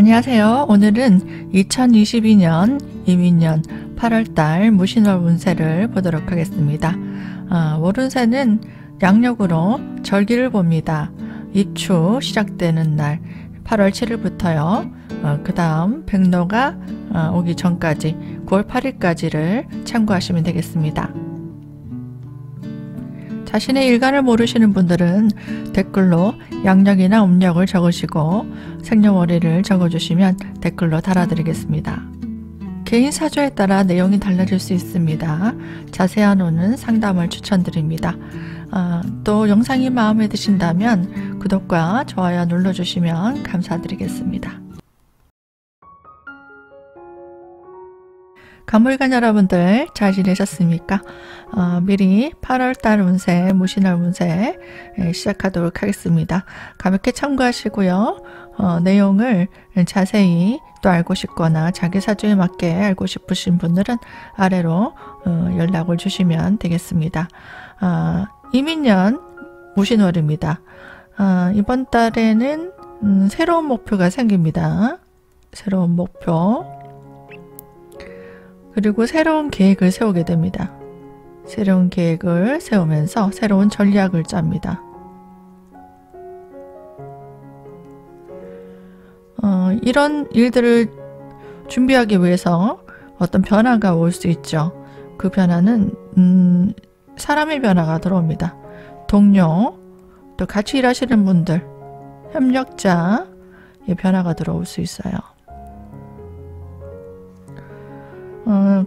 안녕하세요. 오늘은 2022년 이민년 8월달 무신월 운세를 보도록 하겠습니다. 월 운세는 양력으로 절기를 봅니다. 입추 시작되는 날 8월 7일부터요. 그 다음 백로가 오기 전까지 9월 8일까지를 참고하시면 되겠습니다. 자신의 일간을 모르시는 분들은 댓글로 양력이나 음력을 적으시고 생년월일을 적어주시면 댓글로 달아드리겠습니다. 개인 사주에 따라 내용이 달라질 수 있습니다. 자세한 후는 상담을 추천드립니다. 또 영상이 마음에 드신다면 구독과 좋아요 눌러주시면 감사드리겠습니다. 간물관 여러분들 잘 지내셨습니까? 미리 8월달 운세, 무신월 운세 시작하도록 하겠습니다. 가볍게 참고하시고요. 내용을 자세히 또 알고 싶거나 자기 사주에 맞게 알고 싶으신 분들은 아래로 연락을 주시면 되겠습니다. 이민년 무신월입니다. 이번 달에는 새로운 목표가 생깁니다. 새로운 목표. 그리고 새로운 계획을 세우게 됩니다. 새로운 계획을 세우면서 새로운 전략을 짭니다. 이런 일들을 준비하기 위해서 어떤 변화가 올 수 있죠. 그 변화는 사람의 변화가 들어옵니다. 동료, 또 같이 일하시는 분들, 협력자의 변화가 들어올 수 있어요.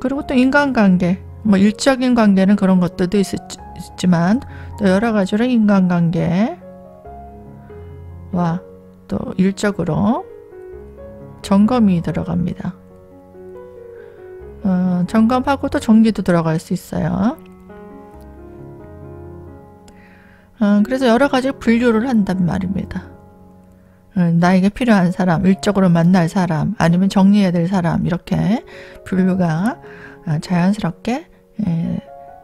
그리고 또 인간관계, 일적인 관계는 그런 것들도 있지만 또 여러 가지로 인간관계와 또 일적으로 점검이 들어갑니다. 점검하고 또 정리도 들어갈 수 있어요. 그래서 여러 가지 분류를 한단 말입니다. 나에게 필요한 사람, 일적으로 만날 사람, 아니면 정리해야 될 사람, 이렇게 분류가 자연스럽게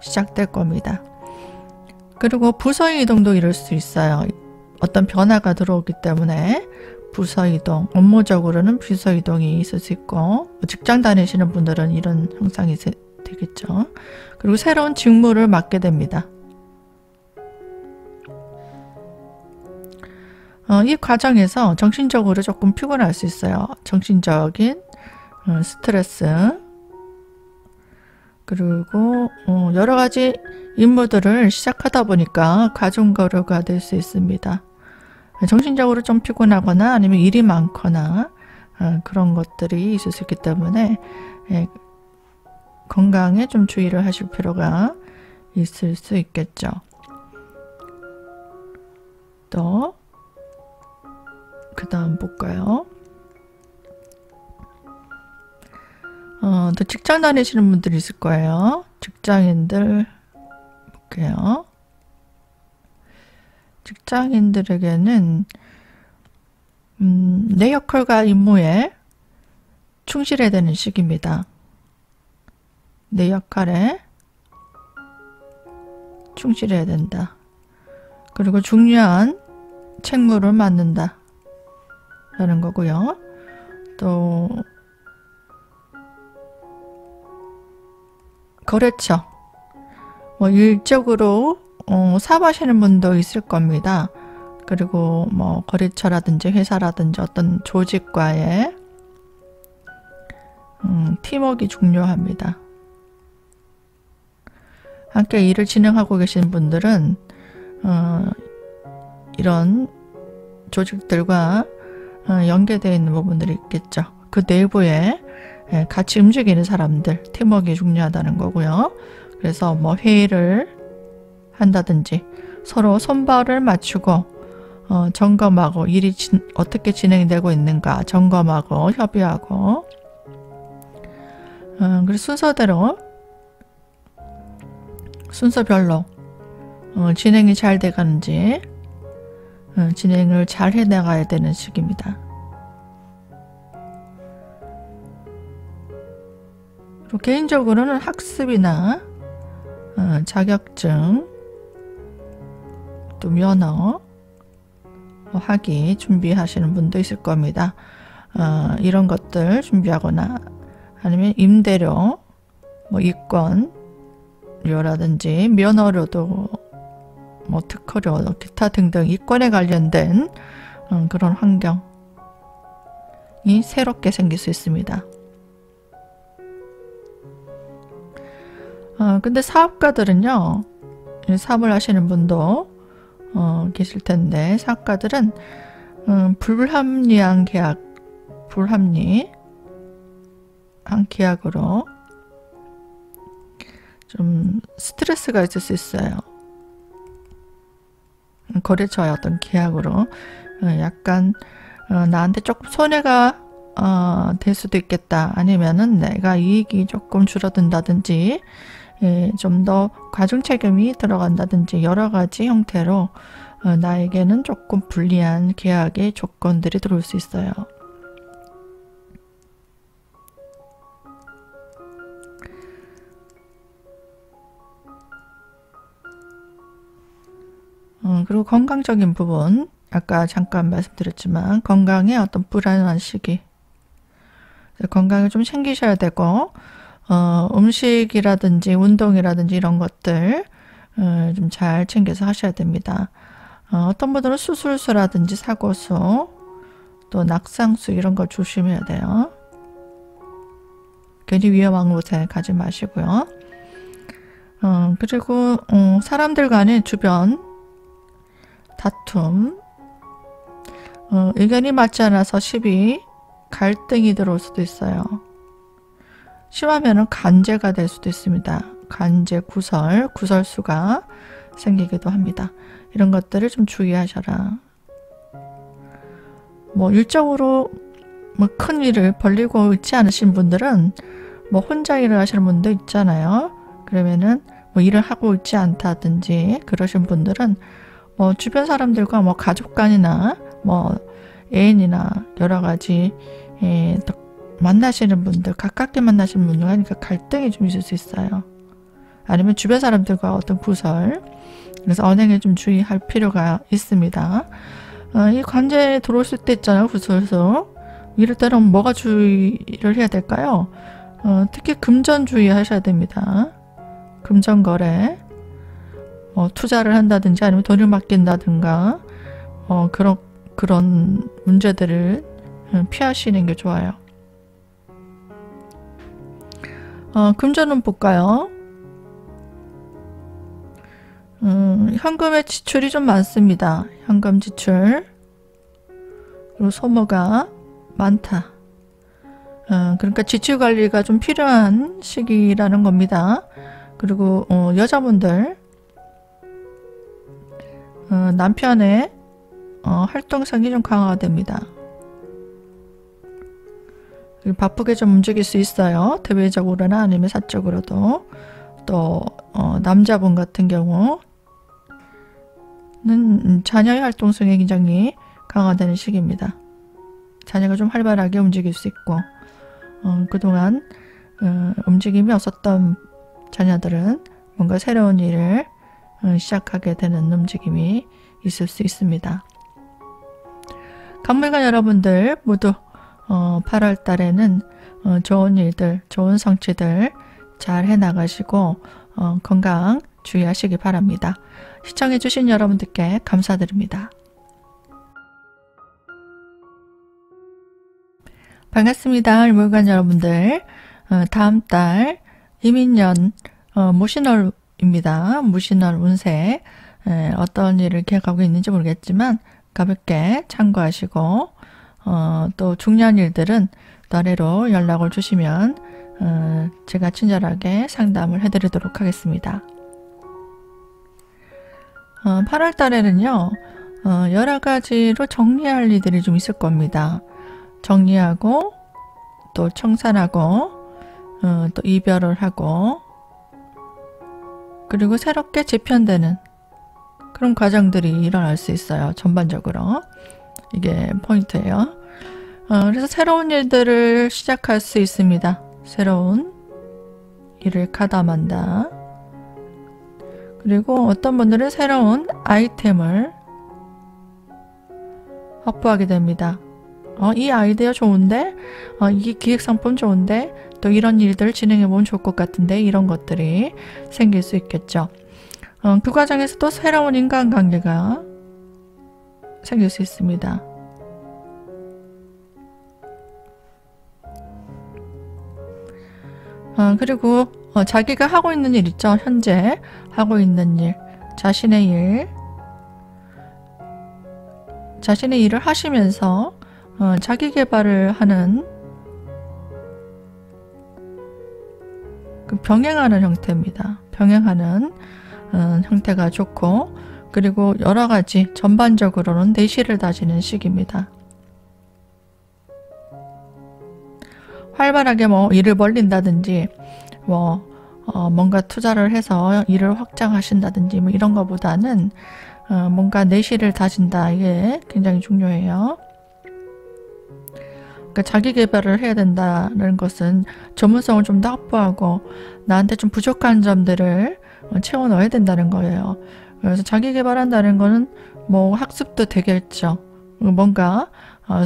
시작될 겁니다. 그리고 부서 이동도 이룰 수 있어요. 어떤 변화가 들어오기 때문에 부서 이동, 업무적으로는 부서 이동이 있을 수 있고, 직장 다니시는 분들은 이런 현상이 되겠죠. 그리고 새로운 직무를 맡게 됩니다. 이 과정에서 정신적으로 조금 피곤할 수 있어요. 정신적인 스트레스, 그리고 여러 가지 임무들을 시작하다 보니까 가중거류가 될 수 있습니다. 정신적으로 좀 피곤하거나 아니면 일이 많거나 그런 것들이 있을 수 있기 때문에 건강에 좀 주의를 하실 필요가 있을 수 있겠죠. 또 그 다음 볼까요? 또 직장 다니시는 분들이 있을 거예요. 직장인들 볼게요. 직장인들에게는 내 역할과 임무에 충실해야 되는 시기입니다. 내 역할에 충실해야 된다. 그리고 중요한 책무를 맡는다 라는 거고요. 또 거래처, 일적으로 사업하시는 분도 있을 겁니다. 그리고 거래처라든지 회사라든지 어떤 조직과의 팀워크가 중요합니다. 함께 일을 진행하고 계신 분들은 이런 조직들과 연계되어 있는 부분들이 있겠죠. 그 내부에 같이 움직이는 사람들, 팀워크가 중요하다는 거고요. 그래서 회의를 한다든지 서로 손발을 맞추고 점검하고 일이 어떻게 진행되고 있는가 점검하고 협의하고, 그리고 순서별로 진행이 잘 돼가는지 진행을 잘 해나가야 되는 시기입니다. 그리고 개인적으로는 학습이나 자격증, 또 면허 하기 준비하시는 분도 있을 겁니다. 이런 것들 준비하거나 아니면 임대료, 뭐 이권료라든지 면허료도 뭐 특허료, 기타 등등 이권에 관련된 그런 환경이 새롭게 생길 수 있습니다. 근데 사업가들은요, 사업을 하시는 분도 계실 텐데, 사업가들은 불합리한 계약, 불합리한 계약으로 좀 스트레스가 있을 수 있어요. 거래처의 어떤 계약으로 약간 나한테 조금 손해가 될 수도 있겠다. 아니면은 내가 이익이 조금 줄어든다든지 좀 더 과중 책임이 들어간다든지 여러 가지 형태로 나에게는 조금 불리한 계약의 조건들이 들어올 수 있어요. 그리고 건강적인 부분, 아까 잠깐 말씀드렸지만 건강에 어떤 불안한 시기, 건강을 좀 챙기셔야 되고 음식이라든지 운동이라든지 이런 것들 좀 잘 챙겨서 하셔야 됩니다. 어떤 분들은 수술수라든지 사고수, 또 낙상수 이런 거 조심해야 돼요. 괜히 위험한 곳에 가지 마시고요. 그리고 사람들 간의 주변 다툼, 의견이 맞지 않아서 시비, 갈등이 들어올 수도 있어요. 심하면은 간제가 될 수도 있습니다. 간제 구설, 구설수가 생기기도 합니다. 이런 것들을 좀 주의하셔라. 뭐 일적으로 뭐 큰 일을 벌리고 있지 않으신 분들은 뭐 혼자 일을 하시는 분도 있잖아요. 그러면은 뭐 일을 하고 있지 않다든지 그러신 분들은 뭐 주변 사람들과 뭐 가족 간이나 뭐 애인이나 여러 가지 만나시는 분들, 가깝게 만나시는 분들 하니까 갈등이 좀 있을 수 있어요. 아니면 주변 사람들과 어떤 구설, 그래서 언행에 좀 주의할 필요가 있습니다. 이 관제에 들어올 때 있잖아요, 구설수. 이럴 때는 뭐가 주의를 해야 될까요? 특히 금전 주의하셔야 됩니다. 금전 거래, 투자를 한다든지 아니면 돈을 맡긴다든가 그런 문제들을 피하시는 게 좋아요. 금전은 볼까요? 현금의 지출이 좀 많습니다. 현금 지출. 그리고 소모가 많다. 그러니까 지출 관리가 좀 필요한 시기라는 겁니다. 그리고 여자분들 남편의 활동성이 좀 강화가 됩니다. 바쁘게 좀 움직일 수 있어요. 대외적으로나 아니면 사적으로도. 또 남자분 같은 경우는 자녀의 활동성이 굉장히 강화되는 시기입니다. 자녀가 좀 활발하게 움직일 수 있고 그동안 움직임이 없었던 자녀들은 뭔가 새로운 일을 시작하게 되는 움직임이 있을 수 있습니다. 간물관 여러분들 모두 8월 달에는 좋은 일들, 좋은 성취들 잘 해나가시고 건강 주의하시기 바랍니다. 시청해주신 여러분들께 감사드립니다. 반갑습니다. 을물관 여러분들. 다음 달 이민년 무신월입니다. 무신월 운세 어떤 일을 기획하고 있는지 모르겠지만 가볍게 참고하시고 또 중요한 일들은 나래로 연락을 주시면 제가 친절하게 상담을 해드리도록 하겠습니다. 8월 달에는요 여러 가지로 정리할 일들이 좀 있을 겁니다. 정리하고 또 청산하고 또 이별을 하고 그리고 새롭게 재편되는 그런 과정들이 일어날 수 있어요. 전반적으로 이게 포인트예요. 그래서 새로운 일들을 시작할 수 있습니다. 새로운 일을 가담한다. 그리고 어떤 분들은 새로운 아이템을 확보하게 됩니다. 이 아이디어 좋은데, 이 기획상품 좋은데, 또 이런 일들 진행해보면 좋을 것 같은데, 이런 것들이 생길 수 있겠죠. 그 과정에서 또 새로운 인간관계가 생길 수 있습니다. 그리고 자기가 하고 있는 일 있죠. 현재 하고 있는 일, 자신의 일을 하시면서 자기 개발을 하는 그 병행하는 형태입니다. 병행하는 형태가 좋고, 그리고 여러 가지 전반적으로는 내실을 다지는 시기입니다. 활발하게 뭐 일을 벌린다든지, 뭔가 투자를 해서 일을 확장하신다든지 뭐 이런 것보다는 뭔가 내실을 다진다. 이게 굉장히 중요해요. 그러니까 자기 개발을 해야 된다는 것은 전문성을 좀 더 확보하고 나한테 좀 부족한 점들을 채워 넣어야 된다는 거예요. 그래서 자기 개발한다는 거는 뭐 학습도 되겠죠. 뭔가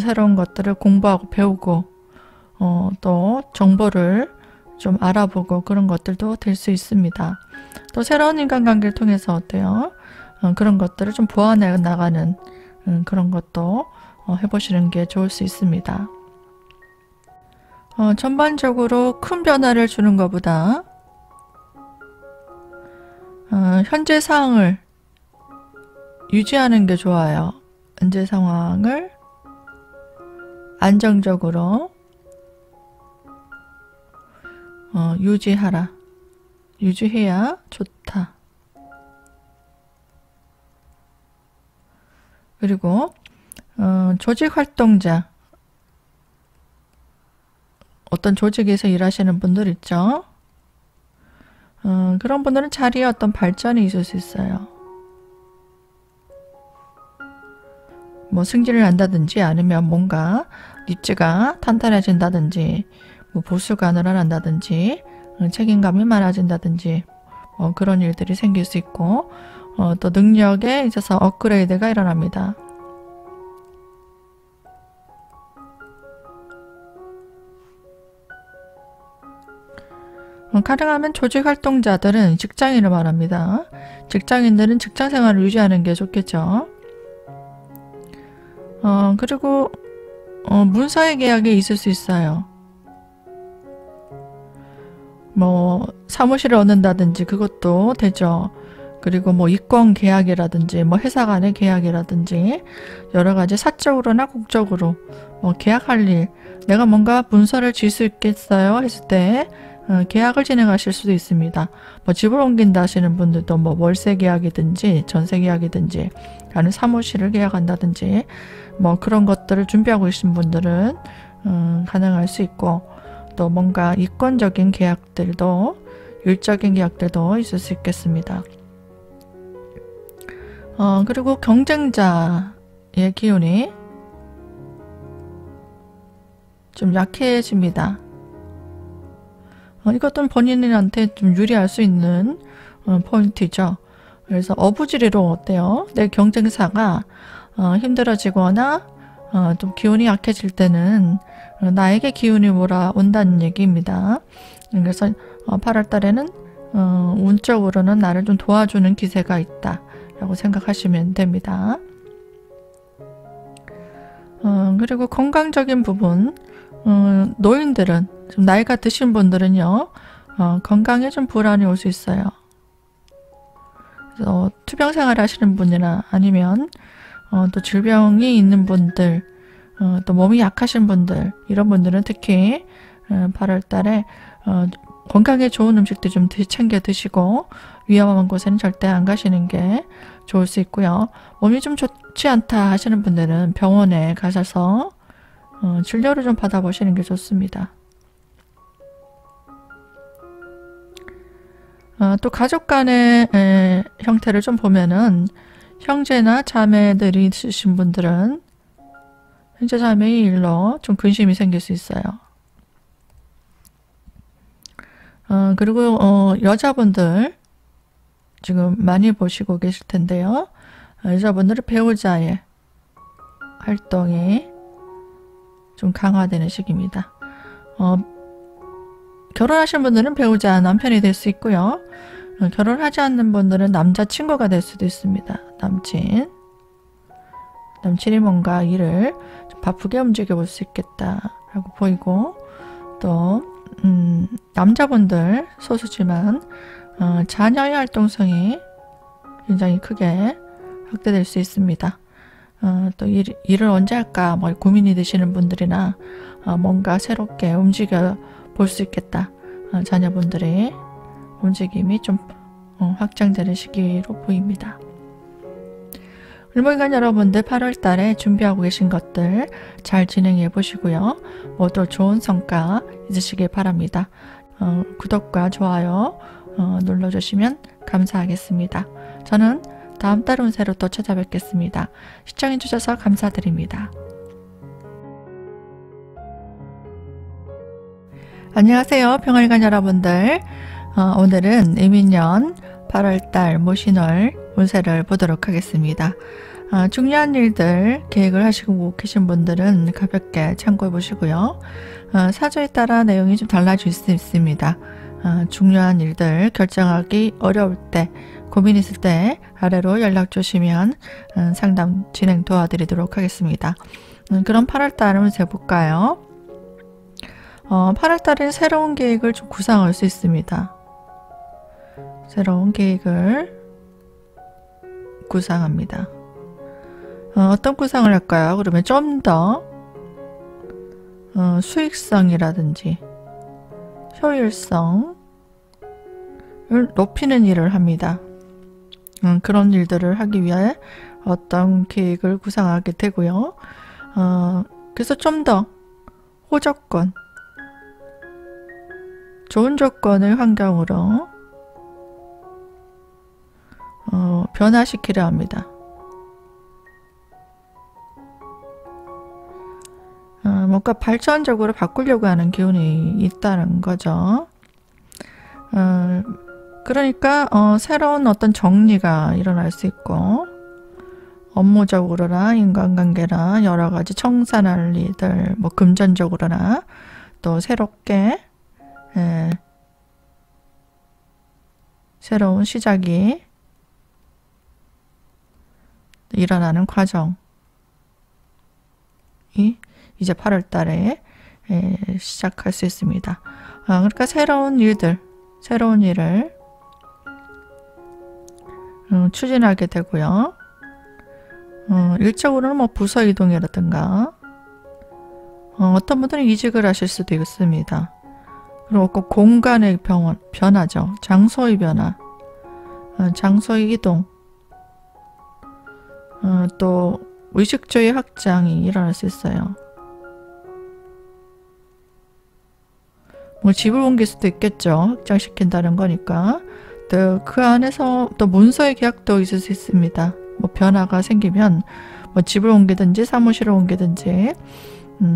새로운 것들을 공부하고 배우고 또 정보를 좀 알아보고 그런 것들도 될 수 있습니다. 또 새로운 인간관계를 통해서 어때요? 그런 것들을 좀 보완해 나가는 그런 것도 해보시는 게 좋을 수 있습니다. 전반적으로 큰 변화를 주는 것보다 현재 상황을 유지하는 게 좋아요. 현재 상황을 안정적으로 유지해야 좋다. 그리고 조직 활동자, 어떤 조직에서 일하시는 분들 있죠. 그런 분들은 자리에 어떤 발전이 있을 수 있어요. 뭐 승진을 한다든지 아니면 뭔가 입지가 탄탄해진다든지 뭐 보수가 늘어난다든지 책임감이 많아진다든지 그런 일들이 생길 수 있고 또 능력에 있어서 업그레이드가 일어납니다. 가능하면 조직 활동자들은 직장인을 말합니다. 직장인들은 직장 생활을 유지하는 게 좋겠죠. 그리고 문서의 계약이 있을 수 있어요. 뭐 사무실을 얻는다든지 그것도 되죠. 그리고 뭐 이권 계약이라든지 뭐 회사 간의 계약이라든지 여러 가지 사적으로나 국적으로 뭐 계약할 일, 내가 뭔가 문서를 질 수 있겠어요 했을 때 계약을 진행하실 수도 있습니다. 뭐 집을 옮긴다 하시는 분들도 뭐 월세 계약이든지 전세 계약이든지 아니면 사무실을 계약한다든지 뭐 그런 것들을 준비하고 계신 분들은 가능할 수 있고, 또 뭔가 이권적인 계약들도 율적인 계약들도 있을 수 있겠습니다. 그리고 경쟁자의 기운이 좀 약해집니다. 이것도 본인한테 좀 유리할 수 있는 포인트죠. 그래서 어부지리로 어때요? 내 경쟁사가 힘들어지거나 좀 기운이 약해질 때는 나에게 기운이 몰아온다는 얘기입니다. 그래서 8월 달에는 운적으로는 나를 좀 도와주는 기세가 있다 라고 생각하시면 됩니다. 그리고 건강적인 부분, 노인들은 좀 나이가 드신 분들은요 건강에 좀 불안이 올 수 있어요. 그래서 투병 생활 하시는 분이나 아니면 또 질병이 있는 분들, 또 몸이 약하신 분들, 이런 분들은 특히 8월 달에 건강에 좋은 음식들 좀 챙겨 드시고 위험한 곳에는 절대 안 가시는 게 좋을 수 있고요. 몸이 좀 좋지 않다 하시는 분들은 병원에 가셔서 진료를 좀 받아보시는 게 좋습니다. 또 가족 간의 형태를 좀 보면은 형제나 자매들이 있으신 분들은 형제 자매의 일로 좀 근심이 생길 수 있어요. 그리고 여자분들 지금 많이 보시고 계실 텐데요. 여자분들은 배우자의 활동이 좀 강화되는 시기입니다. 결혼하신 분들은 배우자 남편이 될 수 있고요. 결혼하지 않는 분들은 남자친구가 될 수도 있습니다. 남친이 뭔가 일을 좀 바쁘게 움직여 볼 수 있겠다라고 보이고, 또 남자분들 소수지만 자녀의 활동성이 굉장히 크게 확대될 수 있습니다. 또 일을 언제 할까 뭐 고민이 되시는 분들이나 뭔가 새롭게 움직여 볼 수 있겠다. 자녀분들의 움직임이 좀 확장되는 시기로 보입니다. 을목일간 여러분들 8월 달에 준비하고 계신 것들 잘 진행해 보시고요. 모두 좋은 성과 있으시길 바랍니다. 구독과 좋아요 눌러주시면 감사하겠습니다. 저는 다음 달 운세로 또 찾아뵙겠습니다. 시청해 주셔서 감사드립니다. 안녕하세요. 평월간 여러분들. 오늘은 이민년 8월달 모신월 운세를 보도록 하겠습니다. 중요한 일들 계획을 하시고 계신 분들은 가볍게 참고해 보시고요. 사주에 따라 내용이 좀 달라질 수 있습니다. 중요한 일들 결정하기 어려울 때, 고민 있을 때 아래로 연락 주시면 상담 진행 도와드리도록 하겠습니다. 그럼 8월달 운세 볼까요? 8월달에 새로운 계획을 좀 구상할 수 있습니다. 새로운 계획을 구상합니다. 어떤 구상을 할까요? 그러면 좀 더 수익성이라든지 효율성을 높이는 일을 합니다. 그런 일들을 하기 위해 어떤 계획을 구상하게 되고요. 그래서 좀 더 호조건, 좋은 조건을 환경으로 변화시키려 합니다. 뭔가 발전적으로 바꾸려고 하는 기운이 있다는 거죠. 그러니까 새로운 어떤 정리가 일어날 수 있고, 업무적으로나 인간관계나 여러 가지 청산할 일들, 뭐 금전적으로나 또 새롭게 새로운 시작이 일어나는 과정이 이제 8월 달에 시작할 수 있습니다. 그러니까 새로운 일을 추진하게 되고요. 일적으로는 뭐 부서 이동이라든가 어떤 분들은 이직을 하실 수도 있습니다. 그리고 공간의 변화죠. 장소의 변화, 장소의 이동, 또 의식주의 확장이 일어날 수 있어요. 뭐 집을 옮길 수도 있겠죠. 확장시킨다는 거니까. 또 그 안에서 또 문서의 계약도 있을 수 있습니다. 뭐 변화가 생기면 뭐 집을 옮기든지 사무실을 옮기든지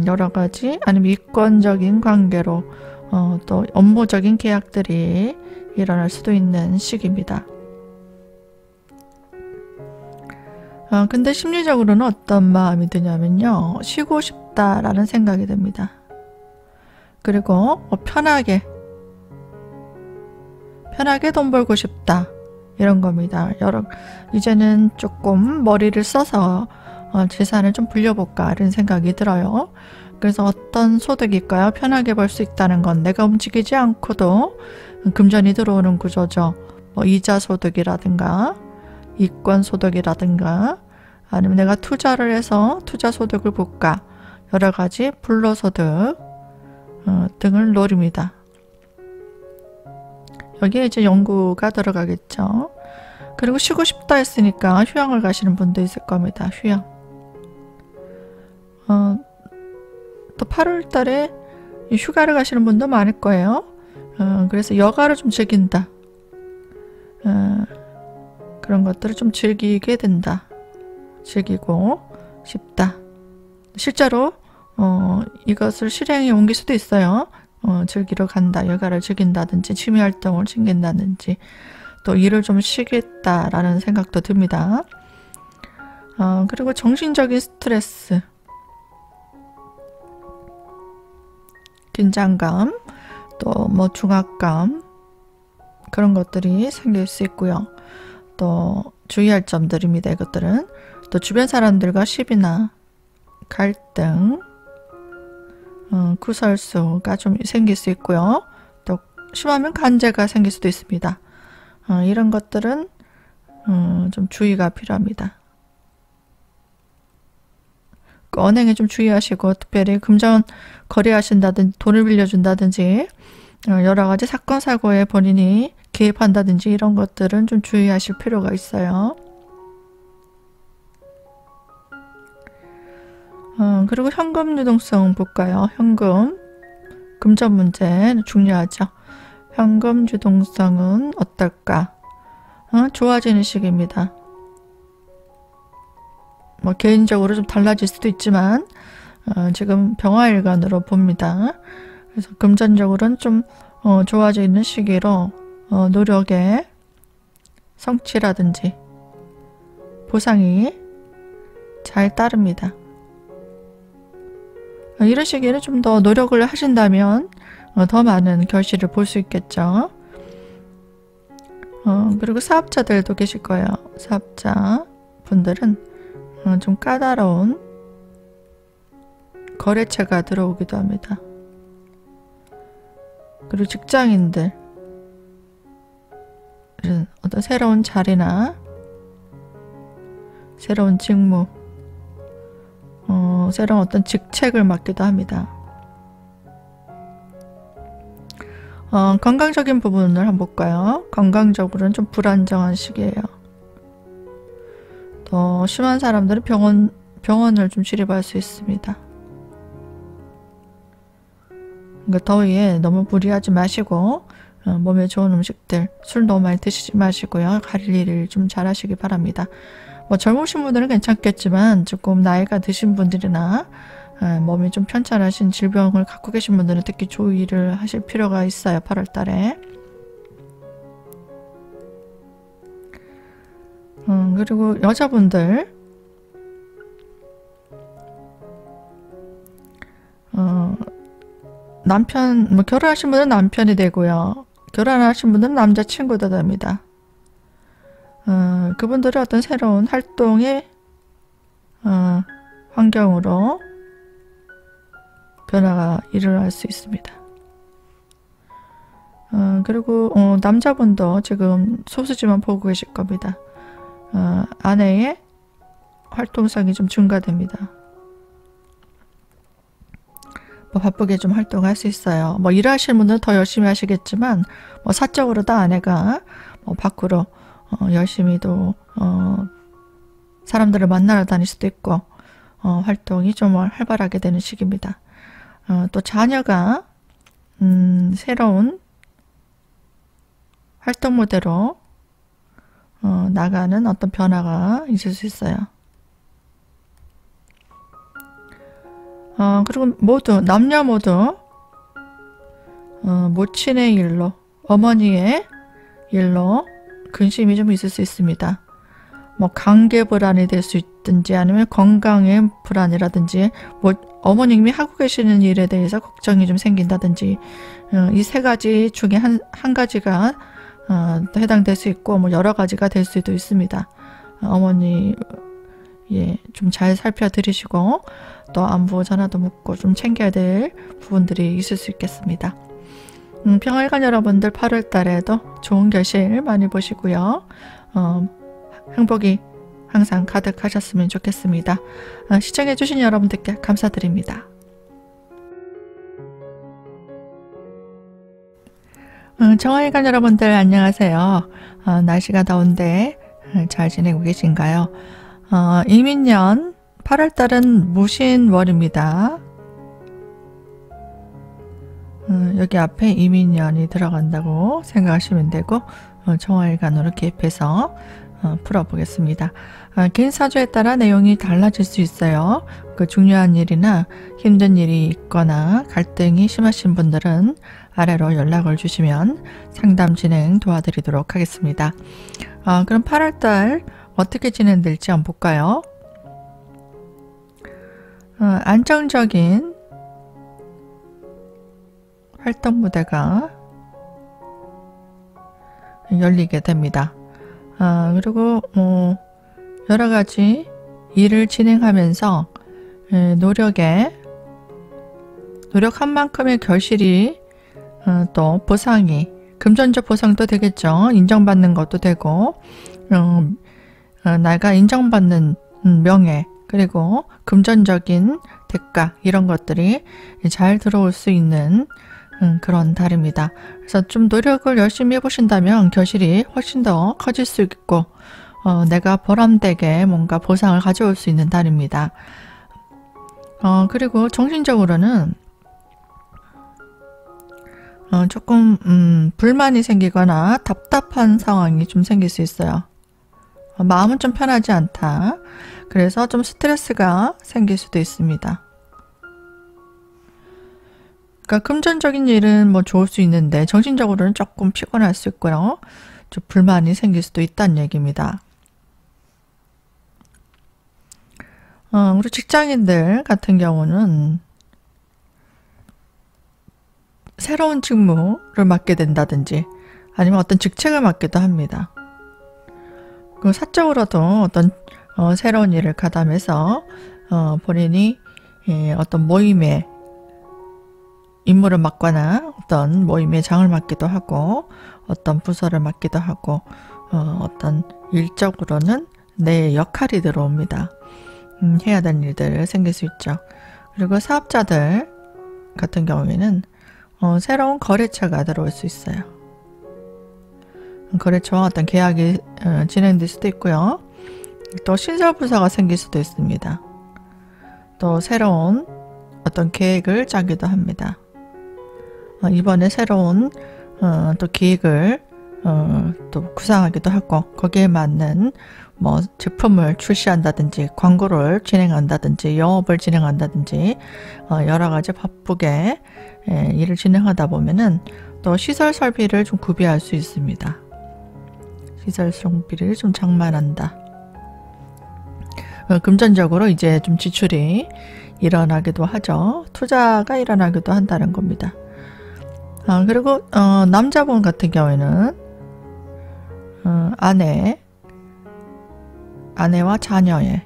여러 가지, 아니면 이권적인 관계로 또 업무적인 계약들이 일어날 수도 있는 시기입니다. 근데 심리적으로는 어떤 마음이 드냐면요. 쉬고 싶다라는 생각이 듭니다. 그리고 편하게 돈 벌고 싶다, 이런 겁니다. 이제는 조금 머리를 써서 재산을 좀 불려볼까, 이런 생각이 들어요. 그래서 어떤 소득일까요? 편하게 벌 수 있다는 건 내가 움직이지 않고도 금전이 들어오는 구조죠. 뭐 이자 소득이라든가 이권 소득이라든가, 아니면 내가 투자를 해서 투자 소득을 볼까, 여러 가지 불로소득 등을 노립니다. 여기에 이제 연구가 들어가겠죠. 그리고 쉬고 싶다 했으니까 휴양을 가시는 분도 있을 겁니다. 휴양. 또 8월 달에 휴가를 가시는 분도 많을 거예요. 그래서 여가를 좀 즐긴다. 그런 것들을 좀 즐기게 된다. 즐기고 싶다. 실제로 이것을 실행에 옮길 수도 있어요. 즐기러 간다, 여가를 즐긴다든지 취미활동을 챙긴다든지, 또 일을 좀 쉬겠다라는 생각도 듭니다. 그리고 정신적인 스트레스, 긴장감, 또 뭐 중압감, 그런 것들이 생길 수 있고요. 또 주의할 점들입니다. 이것들은 또 주변 사람들과 시비나 갈등, 구설수가 좀 생길 수 있고요. 또 심하면 간제가 생길 수도 있습니다. 이런 것들은 좀 주의가 필요합니다. 언행에 좀 주의하시고, 특별히 금전 거래하신다든지 돈을 빌려준다든지 여러 가지 사건 사고에 본인이 개입한다든지 이런 것들은 좀 주의하실 필요가 있어요. 그리고 현금 유동성 볼까요? 현금, 금전 문제 중요하죠. 현금 유동성은 어떨까? 좋아지는 시기입니다. 뭐 개인적으로 좀 달라질 수도 있지만 지금 병화일간으로 봅니다. 그래서 금전적으로는 좀 좋아지는 시기로 노력에 성취라든지 보상이 잘 따릅니다. 이런 시기에는 좀 더 노력을 하신다면 더 많은 결실을 볼 수 있겠죠. 그리고 사업자들도 계실 거예요. 사업자 분들은 좀 까다로운 거래처가 들어오기도 합니다. 그리고 직장인들 어떤 새로운 자리나 새로운 직무, 새로운 어떤 직책을 맡기도 합니다. 건강적인 부분을 한번 볼까요? 건강적으로는 좀 불안정한 시기예요. 더 심한 사람들은 병원을 좀 치료할 수 있습니다. 그러니까 더위에 너무 무리하지 마시고 몸에 좋은 음식들, 술 너무 많이 드시지 마시고요. 관리를 좀 잘 하시기 바랍니다. 뭐 젊으신 분들은 괜찮겠지만 조금 나이가 드신 분들이나 몸이 좀 편찮으신 질병을 갖고 계신 분들은 특히 주의를 하실 필요가 있어요. 8월 달에. 그리고 여자분들 남편, 뭐 결혼하신 분은 남편이 되고요. 결혼하신 분들은 남자친구도 됩니다. 그분들은 어떤 새로운 활동의 환경으로 변화가 일어날 수 있습니다. 그리고 남자분도 지금 소수지만 보고 계실 겁니다. 아내의 활동성이 좀 증가됩니다. 뭐 바쁘게 좀 활동할 수 있어요. 뭐 일하시는 분들은 더 열심히 하시겠지만 뭐 사적으로도 아내가 뭐 밖으로 열심히 또 사람들을 만나러 다닐 수도 있고 활동이 좀 활발하게 되는 시기입니다. 또 자녀가 새로운 활동 무대로 나가는 어떤 변화가 있을 수 있어요. 그리고 모두 남녀 모두 모친의 일로, 어머니의 일로 근심이 좀 있을 수 있습니다. 뭐 관계 불안이 될 수 있든지 아니면 건강의 불안이라든지 뭐 어머님이 하고 계시는 일에 대해서 걱정이 좀 생긴다든지 이 세 가지 중에 한 가지가 해당될 수 있고 뭐 여러 가지가 될 수도 있습니다. 어머니 좀 잘 살펴드리시고 또 안부 전화도 묻고 좀 챙겨야 될 부분들이 있을 수 있겠습니다. 평화일간 여러분들 8월 달에도 좋은 결실 많이 보시고요. 행복이 항상 가득하셨으면 좋겠습니다. 시청해주신 여러분들께 감사드립니다. 평화일간 여러분들 안녕하세요. 날씨가 더운데 잘 지내고 계신가요? 이민년 8월달은 무신월입니다. 여기 앞에 이민년이 들어간다고 생각하시면 되고 정화일간으로 개입해서 풀어보겠습니다. 개인 사주에 따라 내용이 달라질 수 있어요. 그 중요한 일이나 힘든 일이 있거나 갈등이 심하신 분들은 아래로 연락을 주시면 상담 진행 도와드리도록 하겠습니다. 그럼 8월달 어떻게 진행될지 한번 볼까요? 안정적인 활동 무대가 열리게 됩니다. 그리고 여러 가지 일을 진행하면서 노력한 만큼의 결실이 또 보상이 금전적 보상도 되겠죠. 인정받는 것도 되고 내가 인정받는 명예 그리고 금전적인 대가 이런 것들이 잘 들어올 수 있는 그런 달입니다. 그래서 좀 노력을 열심히 해보신다면 결실이 훨씬 더 커질 수 있고 내가 보람되게 뭔가 보상을 가져올 수 있는 달입니다. 그리고 정신적으로는 조금 불만이 생기거나 답답한 상황이 좀 생길 수 있어요. 마음은 좀 편하지 않다. 그래서 좀 스트레스가 생길 수도 있습니다. 그러니까 금전적인 일은 뭐 좋을 수 있는데 정신적으로는 조금 피곤할 수 있고요. 좀 불만이 생길 수도 있다는 얘기입니다. 우리 직장인들 같은 경우는 새로운 직무를 맡게 된다든지 아니면 어떤 직책을 맡기도 합니다. 그 사적으로도 어떤 새로운 일을 가담해서 본인이 어떤 모임에 임무를 맡거나 어떤 모임의 장을 맡기도 하고 어떤 부서를 맡기도 하고 어떤 일적으로는 내 역할이 들어옵니다. 해야 되는 일들 생길 수 있죠. 그리고 사업자들 같은 경우에는 새로운 거래처가 들어올 수 있어요. 거래처와 어떤 계약이 진행될 수도 있고요. 또 신설부서가 생길 수도 있습니다. 또 새로운 어떤 계획을 짜기도 합니다. 이번에 새로운 또 기획을 또 구상하기도 하고 거기에 맞는 뭐 제품을 출시한다든지 광고를 진행한다든지 영업을 진행한다든지 여러 가지 바쁘게 일을 진행하다 보면은 또 시설 설비를 좀 구비할 수 있습니다. 시설 설비를 좀 장만한다. 금전적으로 이제 좀 지출이 일어나기도 하죠. 투자가 일어나기도 한다는 겁니다. 그리고 남자분 같은 경우에는 아내와 자녀의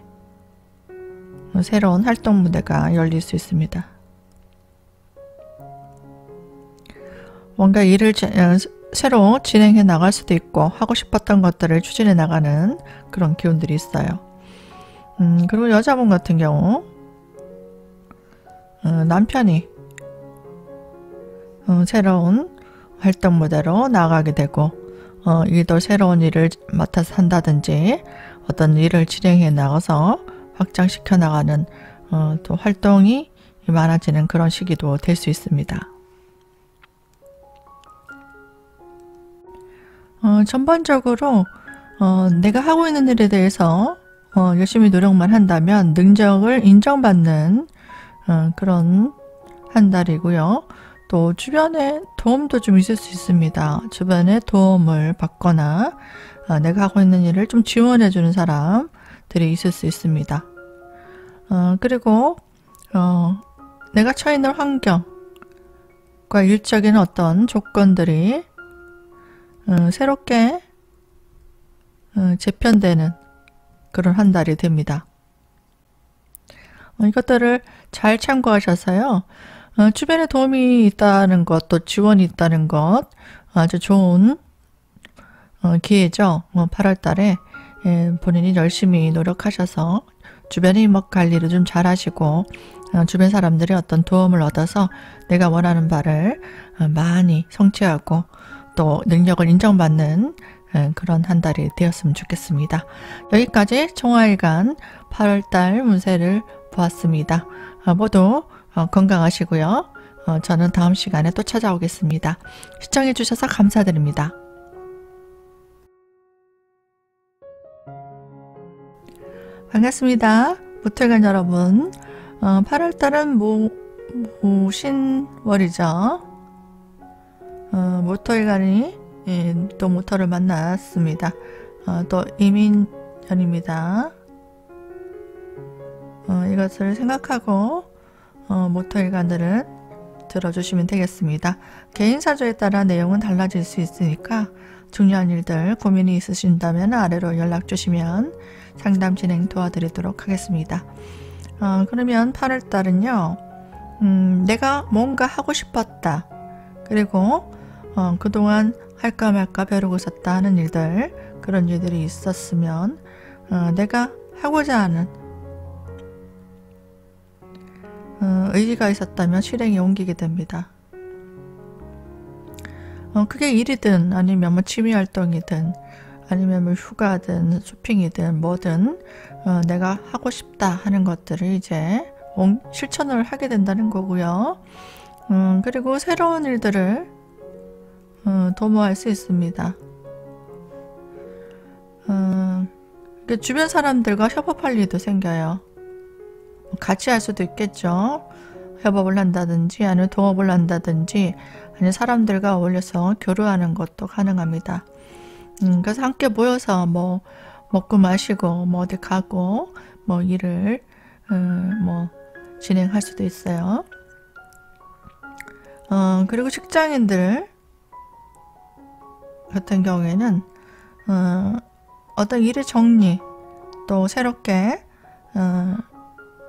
새로운 활동 무대가 열릴 수 있습니다. 뭔가 일을 새로 진행해 나갈 수도 있고 하고 싶었던 것들을 추진해 나가는 그런 기운들이 있어요. 그리고 여자분 같은 경우 남편이 새로운 활동 무대로 나가게 되고 일도 새로운 일을 맡아서 한다든지 어떤 일을 진행해 나가서 확장시켜 나가는 또 활동이 많아지는 그런 시기도 될 수 있습니다. 전반적으로 내가 하고 있는 일에 대해서 열심히 노력만 한다면 능력을 인정받는 그런 한 달이고요. 또 주변에 도움도 좀 있을 수 있습니다. 주변에 도움을 받거나 내가 하고 있는 일을 좀 지원해 주는 사람들이 있을 수 있습니다. 그리고 내가 처해 있는 환경과 일적인 어떤 조건들이 새롭게 재편되는 그런 한 달이 됩니다. 이것들을 잘 참고하셔서요. 주변에 도움이 있다는 것, 또 지원이 있다는 것 아주 좋은 기회죠. 8월 달에 본인이 열심히 노력하셔서 주변의 이목 관리를 좀 잘 하시고 주변 사람들의 어떤 도움을 얻어서 내가 원하는 바를 많이 성취하고 또 능력을 인정받는 그런 한 달이 되었으면 좋겠습니다. 여기까지 총화일간 8월달 운세를 보았습니다. 모두 건강하시고요. 저는 다음 시간에 또 찾아오겠습니다. 시청해 주셔서 감사드립니다. 반갑습니다. 모토일간 여러분. 8월달은 모신월이죠. 모토일간이 또 모토를 만났습니다. 또 이민년입니다. 이것을 생각하고 모토일간들은 들어주시면 되겠습니다. 개인 사주에 따라 내용은 달라질 수 있으니까 중요한 일들 고민이 있으신다면 아래로 연락 주시면 상담 진행 도와드리도록 하겠습니다. 그러면 8월달은요. 내가 뭔가 하고 싶었다. 그리고 그동안 할까 말까 벼르고 있었다 하는 일들, 그런 일들이 있었으면 내가 하고자 하는 의지가 있었다면 실행에 옮기게 됩니다. 그게 일이든 아니면 뭐 취미활동이든 아니면 뭐 휴가든 쇼핑이든 뭐든 내가 하고 싶다 하는 것들을 이제 실천을 하게 된다는 거고요. 그리고 새로운 일들을 도모할 수 있습니다. 주변 사람들과 협업할 일도 생겨요. 같이 할 수도 있겠죠. 협업을 한다든지 아니면 동업을 한다든지 아니면 사람들과 어울려서 교류하는 것도 가능합니다. 그래서 함께 모여서 뭐 먹고 마시고 뭐 어디 가고 뭐 일을 뭐 진행할 수도 있어요. 그리고 직장인들 같은 경우에는 어떤 일의 정리, 또 새롭게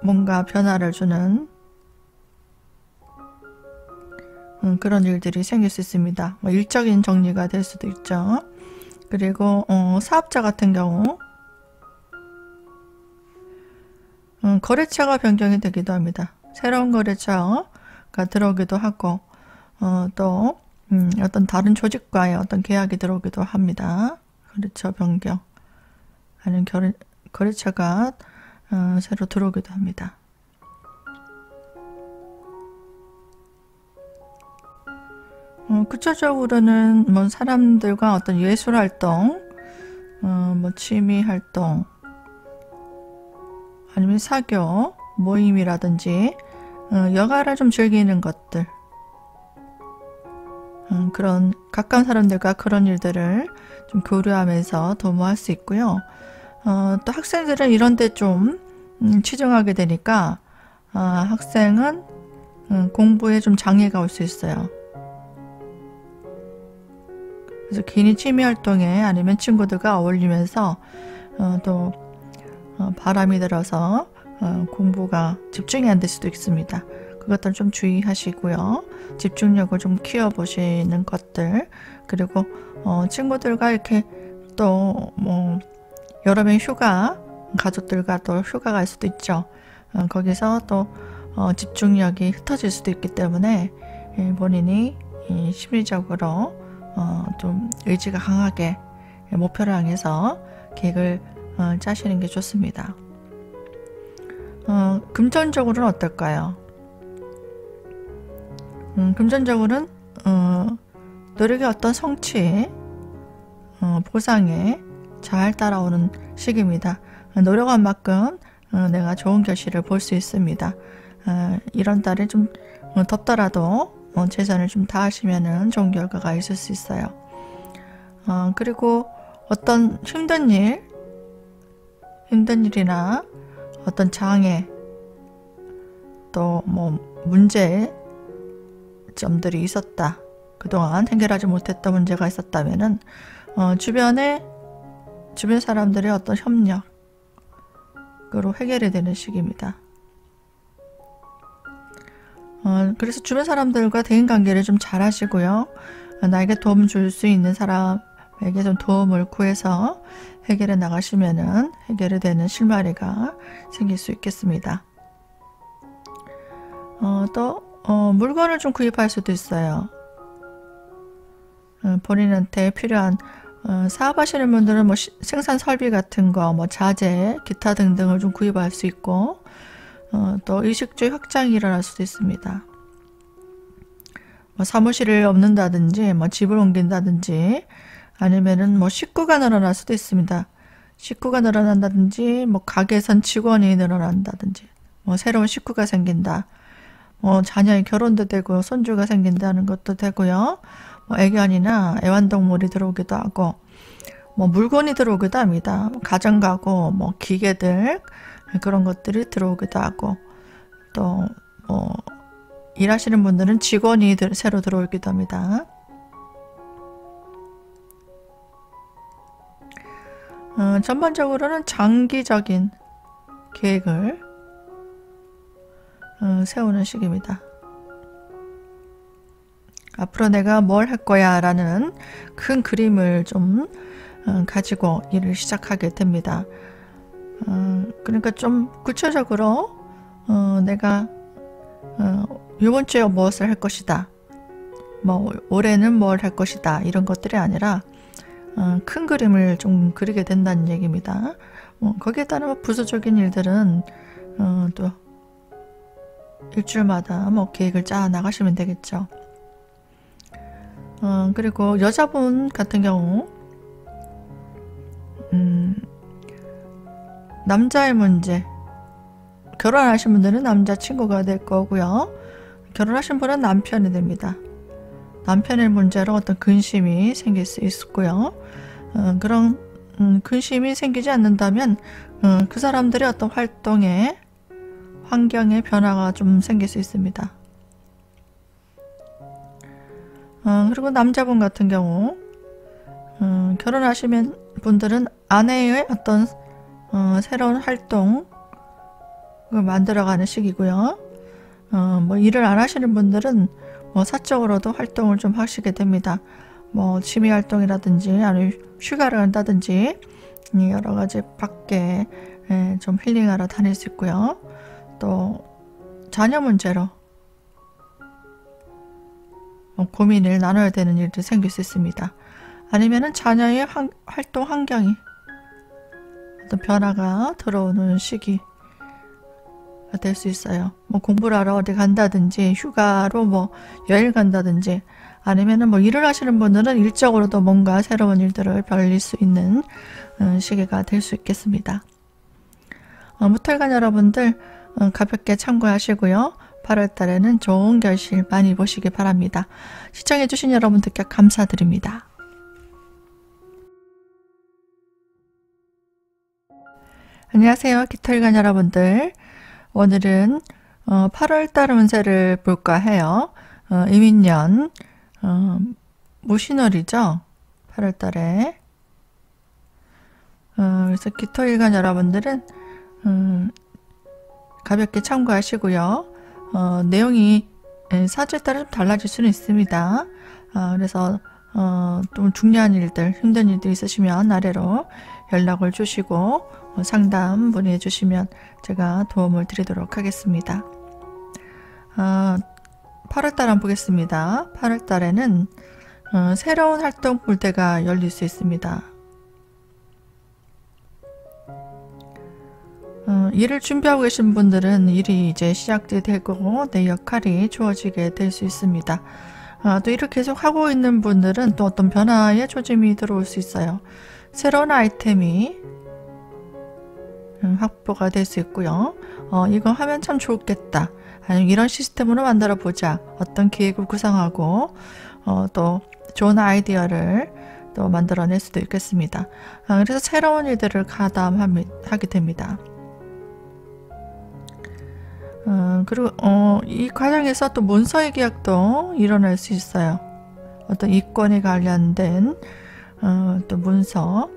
뭔가 변화를 주는 그런 일들이 생길 수 있습니다. 뭐 일적인 정리가 될 수도 있죠. 그리고 사업자 같은 경우 거래처가 변경이 되기도 합니다. 새로운 거래처가 들어오기도 하고 또 어떤 다른 조직과의 어떤 계약이 들어오기도 합니다. 거래처 변경 아니면 거래처가 새로 들어오기도 합니다. 구체적으로는 뭐 사람들과 어떤 예술 활동, 뭐 취미 활동, 아니면 사교, 모임이라든지 여가를 좀 즐기는 것들, 그런 가까운 사람들과 그런 일들을 좀 교류하면서 도모할 수 있고요. 또 학생들은 이런 데 좀 치중하게 되니까 학생은 공부에 좀 장애가 올 수 있어요. 그래서 괜히 취미 활동에 아니면 친구들과 어울리면서 또 바람이 들어서 공부가 집중이 안 될 수도 있습니다. 그것들 좀 주의하시고요. 집중력을 좀 키워보시는 것들, 그리고 친구들과 이렇게 또 뭐 여름에 휴가, 가족들과 또 휴가 갈 수도 있죠. 거기서 또 집중력이 흩어질 수도 있기 때문에 본인이 심리적으로 좀 의지가 강하게 목표를 향해서 계획을 짜시는 게 좋습니다. 금전적으로는 어떨까요? 금전적으로는 노력의 어떤 성취, 보상에 잘 따라오는 시기입니다. 노력한 만큼 내가 좋은 결실을 볼 수 있습니다. 이런 달에 좀 덥더라도 최선을 좀 다하시면 좋은 결과가 있을 수 있어요. 그리고 어떤 힘든 일이나 어떤 장애, 또 뭐 문제점들이 있었다. 그동안 해결하지 못했던 문제가 있었다면은 주변 사람들의 어떤 협력으로 해결이 되는 시기입니다. 그래서 주변 사람들과 대인관계를 좀 잘 하시고요. 나에게 도움 줄 수 있는 사람에게 좀 도움을 구해서 해결해 나가시면은 해결이 되는 실마리가 생길 수 있겠습니다. 또 물건을 좀 구입할 수도 있어요. 본인한테 필요한 사업하시는 분들은 뭐 생산 설비 같은 거, 뭐 자재, 기타 등등을 좀 구입할 수 있고, 또 의식주의 확장이 일어날 수도 있습니다. 뭐 사무실을 옮는다든지, 뭐 집을 옮긴다든지, 아니면은 뭐 식구가 늘어날 수도 있습니다. 식구가 늘어난다든지, 뭐 가게선 직원이 늘어난다든지, 뭐 새로운 식구가 생긴다. 뭐 자녀의 결혼도 되고 손주가 생긴다는 것도 되고요. 뭐 애견이나 애완동물이 들어오기도 하고, 뭐 물건이 들어오기도 합니다. 가정가구, 뭐 기계들, 그런 것들이 들어오기도 하고, 또 뭐 일하시는 분들은 직원이 새로 들어오기도 합니다. 전반적으로는 장기적인 계획을 세우는 시기입니다. 앞으로 내가 뭘 할 거야 라는 큰 그림을 좀 가지고 일을 시작하게 됩니다. 그러니까 좀 구체적으로 내가 이번 주에 무엇을 할 것이다, 뭐 올해는 뭘 할 것이다, 이런 것들이 아니라 큰 그림을 좀 그리게 된다는 얘기입니다. 거기에 따른 부수적인 일들은 또 일주일마다 뭐 계획을 짜 나가시면 되겠죠. 그리고 여자분 같은 경우 남자의 문제, 결혼하신 분들은 남자친구가 될 거고요. 결혼하신 분은 남편이 됩니다. 남편의 문제로 어떤 근심이 생길 수 있고요. 그런 근심이 생기지 않는다면 그 사람들의 어떤 활동에, 환경의 변화가 좀 생길 수 있습니다. 그리고 남자분 같은 경우 결혼하시면 분들은 아내의 어떤 새로운 활동을 만들어가는 시기고요. 뭐 일을 안 하시는 분들은 뭐 사적으로도 활동을 좀 하시게 됩니다. 뭐 취미 활동이라든지 아니면 휴가를 간다든지 여러 가지 밖에 좀 힐링하러 다닐 수 있고요. 또 자녀 문제로 고민을 나눠야 되는 일도 생길 수 있습니다. 아니면은 자녀의 활동 환경이 어떤 변화가 들어오는 시기가 될 수 있어요. 뭐 공부를 하러 어디 간다든지 휴가로 뭐 여행 간다든지, 아니면은 뭐 일을 하시는 분들은 일적으로도 뭔가 새로운 일들을 벌일 수 있는 시기가 될 수 있겠습니다. 무털관 여러분들 가볍게 참고하시고요. 8월 달에는 좋은 결실 많이 보시기 바랍니다. 시청해주신 여러분들께 감사드립니다. 안녕하세요. 깃털관 여러분들. 오늘은 8월 달 운세를 볼까 해요. 이민년 무신월이죠. 8월 달에. 그래서 깃털관 여러분들은 가볍게 참고하시고요. 내용이 사주에 따라 좀 달라질 수는 있습니다. 그래서 좀 중요한 일들, 힘든 일들 있으시면 아래로 연락을 주시고 상담 문의해 주시면 제가 도움을 드리도록 하겠습니다. 8월 달 한번 보겠습니다. 8월 달에는 새로운 활동 물대가 열릴 수 있습니다. 일을 준비하고 계신 분들은 일이 이제 시작될 거고 내 역할이 주어지게 될 수 있습니다. 또 일을 계속 하고 있는 분들은 또 어떤 변화의 조짐이 들어올 수 있어요. 새로운 아이템이 확보가 될 수 있고요. 이거 하면 참 좋겠다, 아니면 이런 시스템으로 만들어 보자, 어떤 계획을 구상하고 또 좋은 아이디어를 또 만들어낼 수도 있겠습니다. 그래서 새로운 일들을 가담하게 됩니다. 그리고 이 과정에서 또 문서의 계약도 일어날 수 있어요. 어떤 이권에 관련된 또 문서,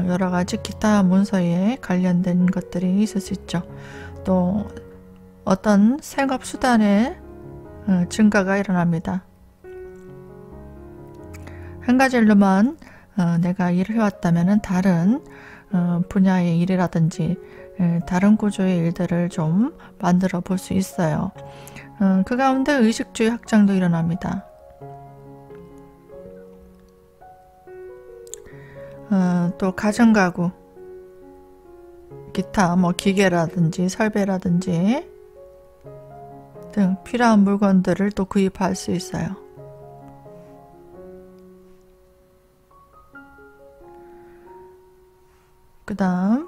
여러 가지 기타 문서에 관련된 것들이 있을 수 있죠. 또 어떤 생업 수단의 증가가 일어납니다. 한 가지 일로만 내가 일을 해왔다면 다른 분야의 일이라든지 다른 구조의 일들을 좀 만들어 볼 수 있어요. 그 가운데 의식주의 확장도 일어납니다. 또 가정가구, 기타 뭐 기계라든지 설비라든지 등 필요한 물건들을 또 구입할 수 있어요. 그 다음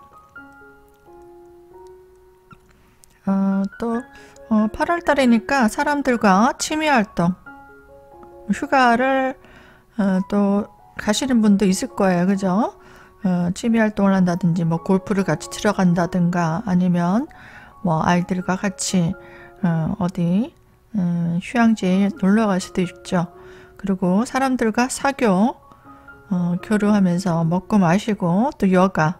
또 8월 달이니까 사람들과 취미활동, 휴가를 또 가시는 분도 있을 거예요. 그죠? 취미활동을 한다든지 뭐 골프를 같이 치러 간다든가, 아니면 뭐 아이들과 같이 어디 휴양지에 놀러 갈 수도 있죠. 그리고 사람들과 사교, 교류하면서 먹고 마시고 또 여가,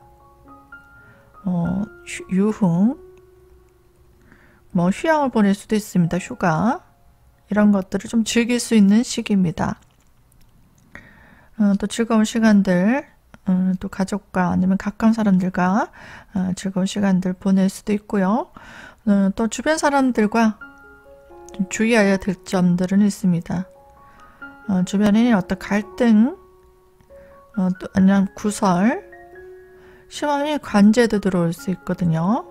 유흥, 뭐 휴양을 보낼 수도 있습니다. 휴가 이런 것들을 좀 즐길 수 있는 시기입니다. 또 즐거운 시간들, 또 가족과 아니면 가까운 사람들과 즐거운 시간들 보낼 수도 있고요. 또 주변 사람들과 좀 주의해야 될 점들은 있습니다. 주변에 어떤 갈등, 또 아니면 구설, 심하면 관제도 들어올 수 있거든요.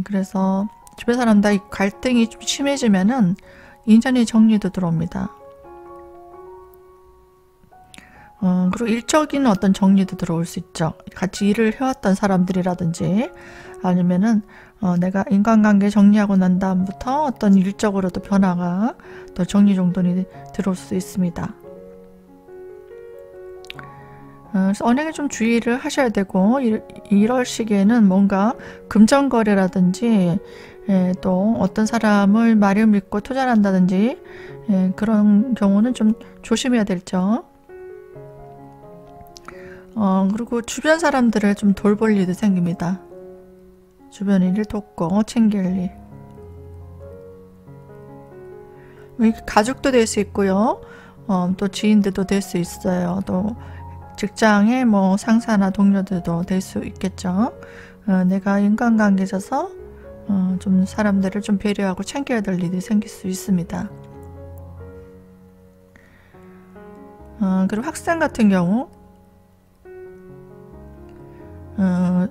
그래서 주변 사람들 갈등이 좀 심해지면은 인연의 정리도 들어옵니다. 그리고 일적인 어떤 정리도 들어올 수 있죠. 같이 일을 해왔던 사람들이라든지 아니면은 내가 인간관계 정리하고 난 다음부터 어떤 일적으로도 변화가 또 정리정돈이 들어올 수 있습니다. 그래서 언행에 좀 주의를 하셔야 되고 이럴 시기에는 뭔가 금전거래라든지 또 어떤 사람을 말을 믿고 투자를 한다든지 그런 경우는 좀 조심해야 되죠. 그리고 주변 사람들을 좀 돌볼 일도 생깁니다. 주변 일을 돕고 챙길 일. 가족도 될 수 있고요. 또 지인들도 될 수 있어요. 또 직장의 뭐 상사나 동료들도 될 수 있겠죠. 내가 인간관계에 있어서 좀 사람들을 좀 배려하고 챙겨야 될 일이 생길 수 있습니다. 그리고 학생 같은 경우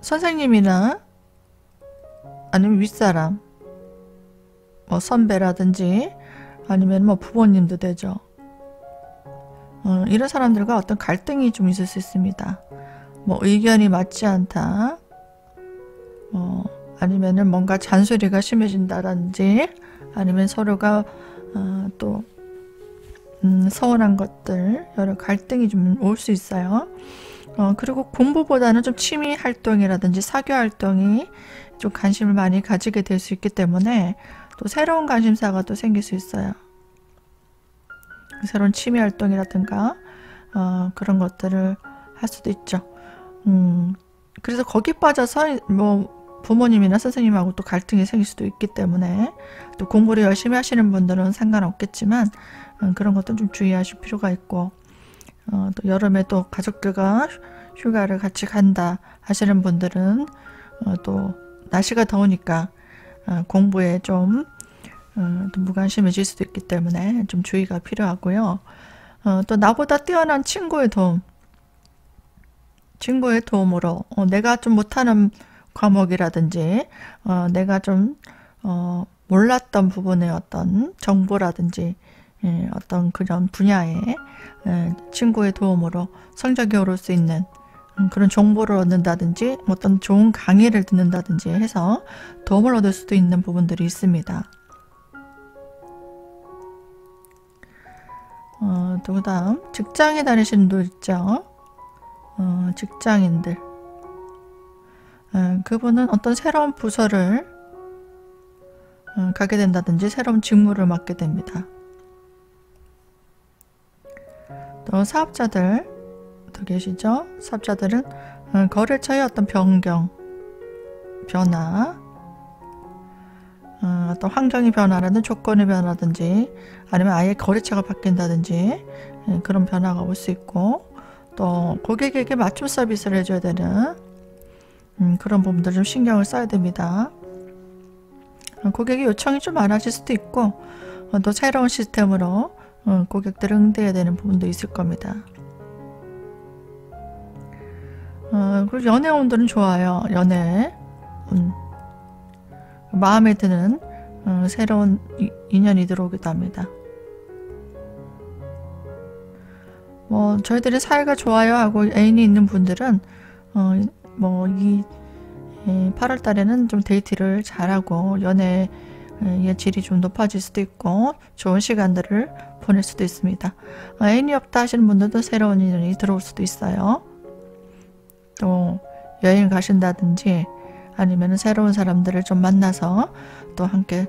선생님이나 아니면 윗사람, 뭐 선배라든지 아니면 뭐 부모님도 되죠. 이런 사람들과 어떤 갈등이 좀 있을 수 있습니다. 뭐 의견이 맞지 않다, 아니면은 뭔가 잔소리가 심해진다든지 아니면 서로가 또 서운한 것들, 여러 갈등이 좀 올 수 있어요. 그리고 공부보다는 좀 취미 활동이라든지 사교 활동이 좀 관심을 많이 가지게 될 수 있기 때문에 또 새로운 관심사가 또 생길 수 있어요. 새로운 취미 활동이라든가 그런 것들을 할 수도 있죠. 그래서 거기 빠져서 뭐 부모님이나 선생님하고 또 갈등이 생길 수도 있기 때문에 또 공부를 열심히 하시는 분들은 상관없겠지만 그런 것도 좀 주의하실 필요가 있고, 또 여름에 또 가족들과 휴가를 같이 간다 하시는 분들은 또 날씨가 더우니까 공부에 좀 또 무관심해질 수도 있기 때문에 좀 주의가 필요하고요. 또 나보다 뛰어난 친구의 도움으로 내가 좀 못하는 과목이라든지 내가 좀 몰랐던 부분의 어떤 정보라든지 어떤 그런 분야에 친구의 도움으로 성적이 오를 수 있는 그런 정보를 얻는다든지 어떤 좋은 강의를 듣는다든지 해서 도움을 얻을 수도 있는 부분들이 있습니다. 또 그 다음 직장에 다니시는 분들 있죠. 직장인들, 그분은 어떤 새로운 부서를 가게 된다든지 새로운 직무를 맡게 됩니다. 또 사업자들도 계시죠. 사업자들은 거래처의 어떤 변경, 변화, 어떤 환경의 변화라든 조건의 변화라든지 아니면 아예 거래처가 바뀐다든지 그런 변화가 올 수 있고, 또 고객에게 맞춤 서비스를 해줘야 되는 그런 부분들 좀 신경을 써야 됩니다. 고객의 요청이 좀 많아질 수도 있고 또 새로운 시스템으로 고객들을 응대해야 되는 부분도 있을 겁니다. 그리고 연애 운들은 좋아요. 연애 마음에 드는 새로운 인연이 들어오기도 합니다. 뭐 저희들이 사이가 좋아요 하고 애인이 있는 분들은 뭐 이 8월 달에는 좀 데이트를 잘하고 연애의 질이 좀 높아질 수도 있고 좋은 시간들을 보낼 수도 있습니다. 애인이 없다 하시는 분들도 새로운 인연이 들어올 수도 있어요. 또 여행 가신다든지 아니면 새로운 사람들을 좀 만나서 또 함께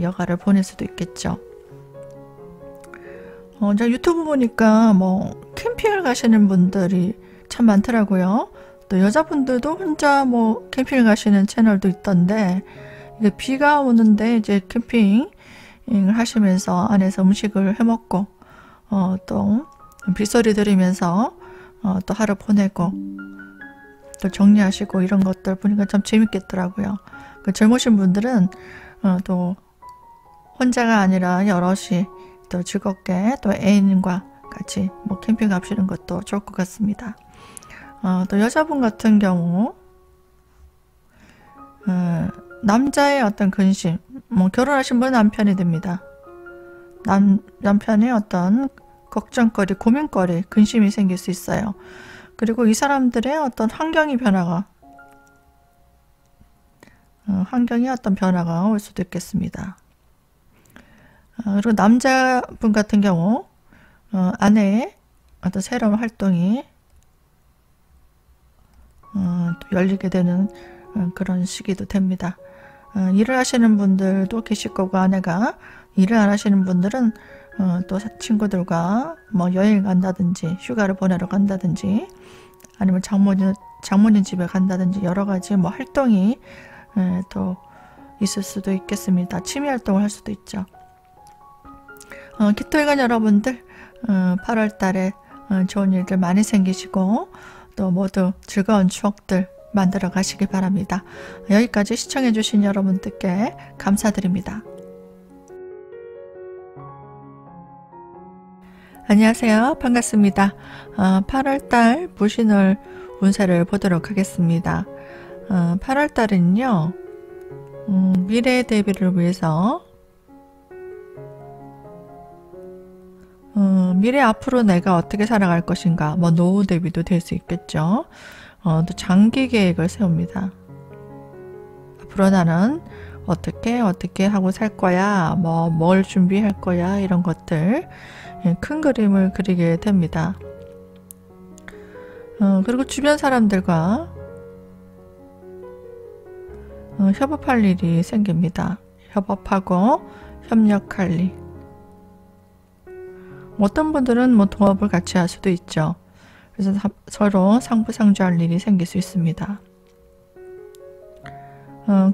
여가를 보낼 수도 있겠죠. 제가 유튜브 보니까 뭐 캠핑을 가시는 분들이 참 많더라고요. 또 여자분들도 혼자 뭐 캠핑을 가시는 채널도 있던데, 이게 비가 오는데 이제 캠핑을 하시면서 안에서 음식을 해 먹고 또 빗소리 들으면서 또 하루 보내고 또 정리하시고 이런 것들 보니까 참 재밌겠더라고요. 그 젊으신 분들은 또 혼자가 아니라 여럿이 또 즐겁게 또 애인과 같이 뭐 캠핑 가시는 것도 좋을 것 같습니다. 또 여자분 같은 경우 남자의 어떤 근심, 뭐 결혼하신 분은 남편이 됩니다. 남편의 어떤 걱정거리, 고민거리, 근심이 생길 수 있어요. 그리고 이 사람들의 어떤 환경의 변화가 올 수도 있겠습니다. 그리고 남자분 같은 경우 아내의 어떤 새로운 활동이 또 열리게 되는 그런 시기도 됩니다. 일을 하시는 분들도 계실 거고, 아내가 일을 안 하시는 분들은 또 친구들과 뭐 여행 간다든지 휴가를 보내러 간다든지 아니면 장모님 집에 간다든지 여러 가지 뭐 활동이 또 있을 수도 있겠습니다. 취미 활동을 할 수도 있죠. 기토일간 여러분들 8월 달에 좋은 일들 많이 생기시고 또 모두 즐거운 추억들 만들어 가시기 바랍니다. 여기까지 시청해 주신 여러분들께 감사드립니다. 안녕하세요. 반갑습니다. 8월달 무신월 운세를 보도록 하겠습니다. 8월달은요 미래 대비를 위해서 미래 앞으로 내가 어떻게 살아갈 것인가, 뭐 노후 대비도 될 수 있겠죠. 또 장기 계획을 세웁니다. 앞으로 나는 어떻게 하고 살 거야, 뭘 준비할 거야, 이런 것들 큰 그림을 그리게 됩니다. 그리고 주변 사람들과 협업할 일이 생깁니다. 협업하고 협력할 일. 어떤 분들은 뭐 동업을 같이 할 수도 있죠. 그래서 서로 상부상조할 일이 생길 수 있습니다.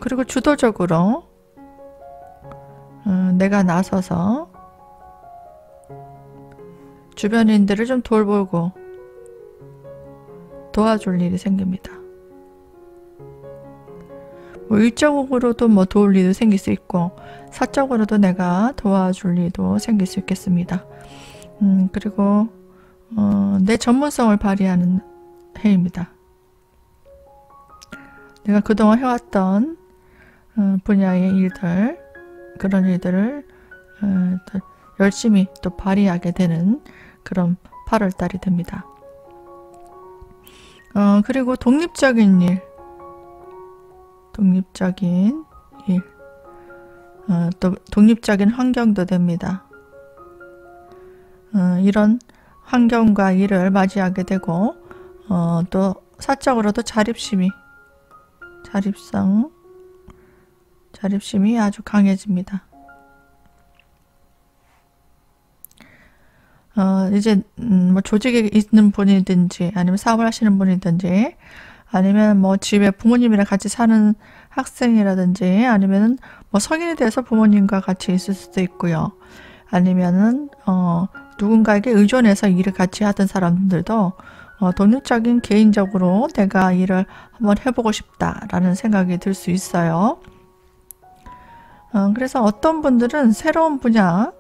그리고 주도적으로 내가 나서서 주변인들을 좀 돌보고 도와줄 일이 생깁니다. 뭐 일적으로도 뭐 도울 일도 생길 수 있고 사적으로도 내가 도와줄 일도 생길 수 있겠습니다. 그리고 내 전문성을 발휘하는 해입니다. 내가 그동안 해왔던 분야의 일들, 그런 일들을 또 열심히 또 발휘하게 되는 그런 8월달이 됩니다. 그리고 독립적인 일, 또 독립적인 환경도 됩니다. 이런 환경과 일을 맞이하게 되고 또 사적으로도 자립심이 아주 강해집니다. 이제 뭐 조직에 있는 분이든지 아니면 사업을 하시는 분이든지 아니면 뭐 집에 부모님이랑 같이 사는 학생이라든지 아니면 뭐 성인이 돼서 부모님과 같이 있을 수도 있고요. 아니면은 누군가에게 의존해서 일을 같이 하던 사람들도 독립적인 개인적으로 내가 일을 한번 해보고 싶다라는 생각이 들 수 있어요. 그래서 어떤 분들은 새로운 분야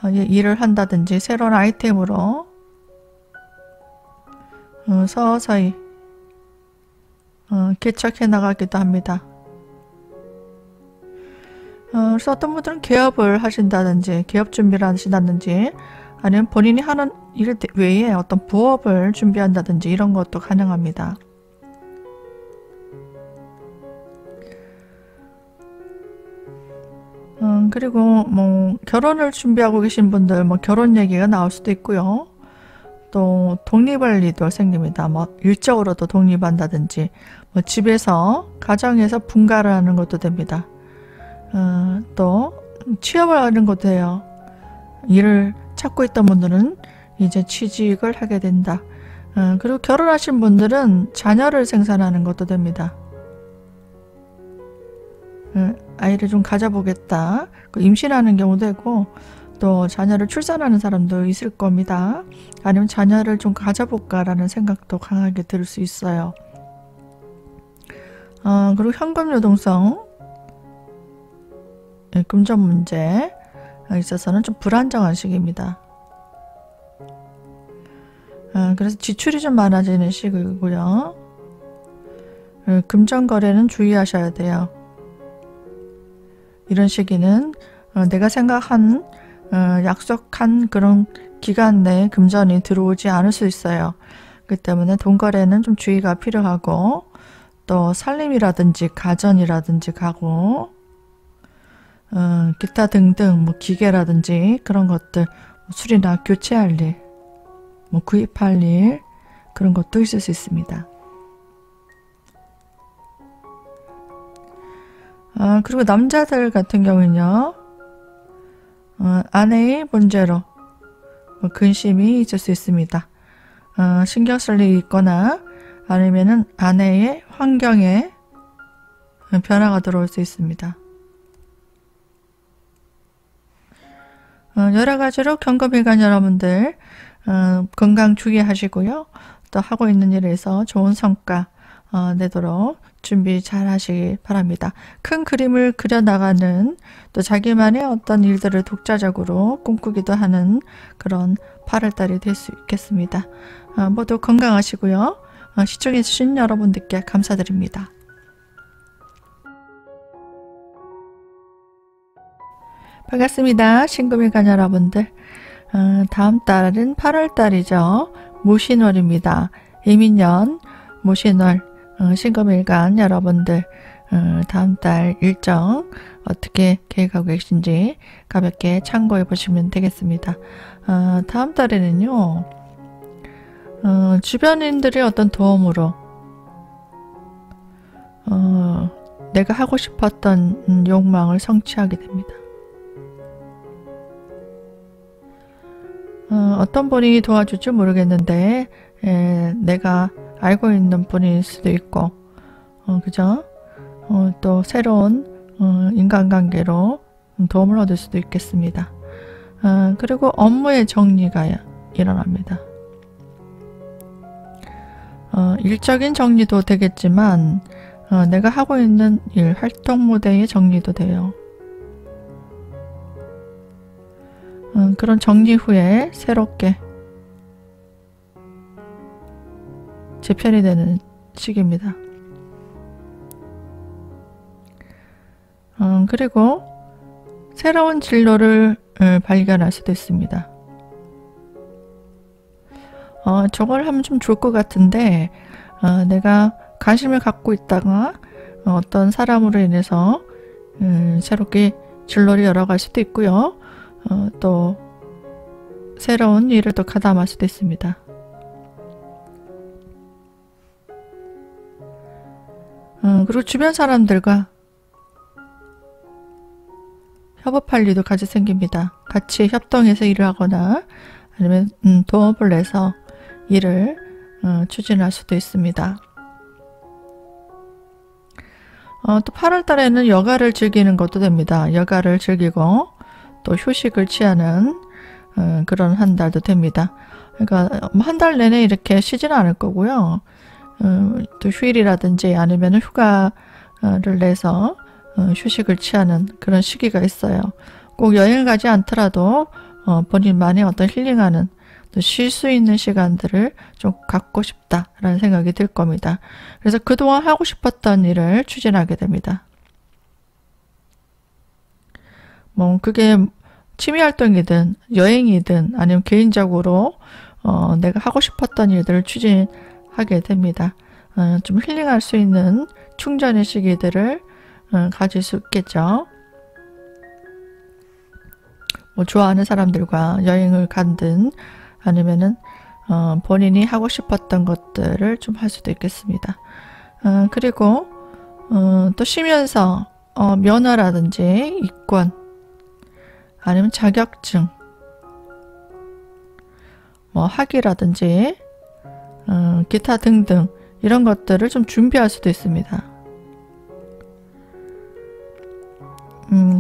일을 한다든지 새로운 아이템으로 서서히 개척해 나가기도 합니다. 그래서 어떤 분들은 개업을 하신다든지 개업 준비를 하신다든지 아니면 본인이 하는 일 외에 어떤 부업을 준비한다든지 이런 것도 가능합니다. 그리고 뭐 결혼을 준비하고 계신 분들 뭐 결혼 얘기가 나올 수도 있고요. 또 독립할 일도 생깁니다. 뭐 일적으로도 독립한다든지 뭐 집에서 가정에서 분가를 하는 것도 됩니다. 또 취업을 하는 것도 해요. 일을 찾고 있던 분들은 이제 취직을 하게 된다. 그리고 결혼하신 분들은 자녀를 생산하는 것도 됩니다. 아이를 좀 가져보겠다. 임신하는 경우도 되고 또 자녀를 출산하는 사람도 있을 겁니다. 아니면 자녀를 좀 가져볼까라는 생각도 강하게 들 수 있어요. 그리고 현금 유동성, 금전 문제에 있어서는 좀 불안정한 시기입니다. 그래서 지출이 좀 많아지는 시기고요. 금전 거래는 주의하셔야 돼요. 이런 시기는 내가 생각한 약속한 그런 기간 내에 금전이 들어오지 않을 수 있어요. 그렇기 때문에 돈 거래는 좀 주의가 필요하고 또 살림이라든지 가전이라든지 가구 기타 등등 뭐 기계라든지 그런 것들 수리나 교체할 일 뭐 구입할 일 그런 것도 있을 수 있습니다. 그리고 남자들 같은 경우는요. 아내의 문제로 뭐 근심이 있을 수 있습니다. 신경 쓸 일이 있거나 아니면은 아내의 환경에 변화가 들어올 수 있습니다. 여러 가지로 경금일간 여러분들 건강 주의하시고요. 또 하고 있는 일에서 좋은 성과 내도록 준비 잘 하시기 바랍니다. 큰 그림을 그려나가는 또 자기만의 어떤 일들을 독자적으로 꿈꾸기도 하는 그런 8월달이 될 수 있겠습니다. 모두 건강하시고요. 시청해주신 여러분들께 감사드립니다. 반갑습니다. 신금일간 여러분들. 다음 달은 8월달이죠. 무신월입니다. 이민년 무신월 신금일간 여러분들 다음 달 일정 어떻게 계획하고 계신지 가볍게 참고해 보시면 되겠습니다. 다음 달에는요. 주변인들의 어떤 도움으로 내가 하고 싶었던 욕망을 성취하게 됩니다. 어떤 분이 도와줄지 모르겠는데 내가 알고 있는 분일 수도 있고 그죠? 또 새로운 인간관계로 도움을 얻을 수도 있겠습니다. 그리고 업무의 정리가 일어납니다. 일적인 정리도 되겠지만 내가 하고 있는 일, 활동 무대의 정리도 돼요. 그런 정리 후에 새롭게 재편이 되는 시기입니다. 그리고 새로운 진로를 발견할 수도 있습니다. 저걸 하면 좀 좋을 것 같은데 내가 관심을 갖고 있다가 어떤 사람으로 인해서 새롭게 진로를 열어갈 수도 있고요. 또 새로운 일을 또 가담할 수도 있습니다. 그리고 주변 사람들과 협업할 일도 같이 생깁니다. 같이 협동해서 일을 하거나 아니면 도움을 내서 일을 추진할 수도 있습니다. 또 8월 달에는 여가를 즐기는 것도 됩니다. 여가를 즐기고 또 휴식을 취하는 그런 한 달도 됩니다. 그러니까 한 달 내내 이렇게 쉬지는 않을 거고요. 또 휴일이라든지 아니면 휴가를 내서 휴식을 취하는 그런 시기가 있어요. 꼭 여행을 가지 않더라도 본인만의 어떤 힐링하는 또 쉴 수 있는 시간들을 좀 갖고 싶다라는 생각이 들 겁니다. 그래서 그동안 하고 싶었던 일을 추진하게 됩니다. 뭐 그게 취미활동이든 여행이든 아니면 개인적으로 내가 하고 싶었던 일들을 추진하게 됩니다. 좀 힐링할 수 있는 충전의 시기들을 가질 수 있겠죠. 뭐 좋아하는 사람들과 여행을 가든 아니면은 본인이 하고 싶었던 것들을 좀 할 수도 있겠습니다. 그리고 또 쉬면서 면허라든지 이권 아니면 자격증 뭐 학위라든지 기타 등등 이런 것들을 좀 준비할 수도 있습니다.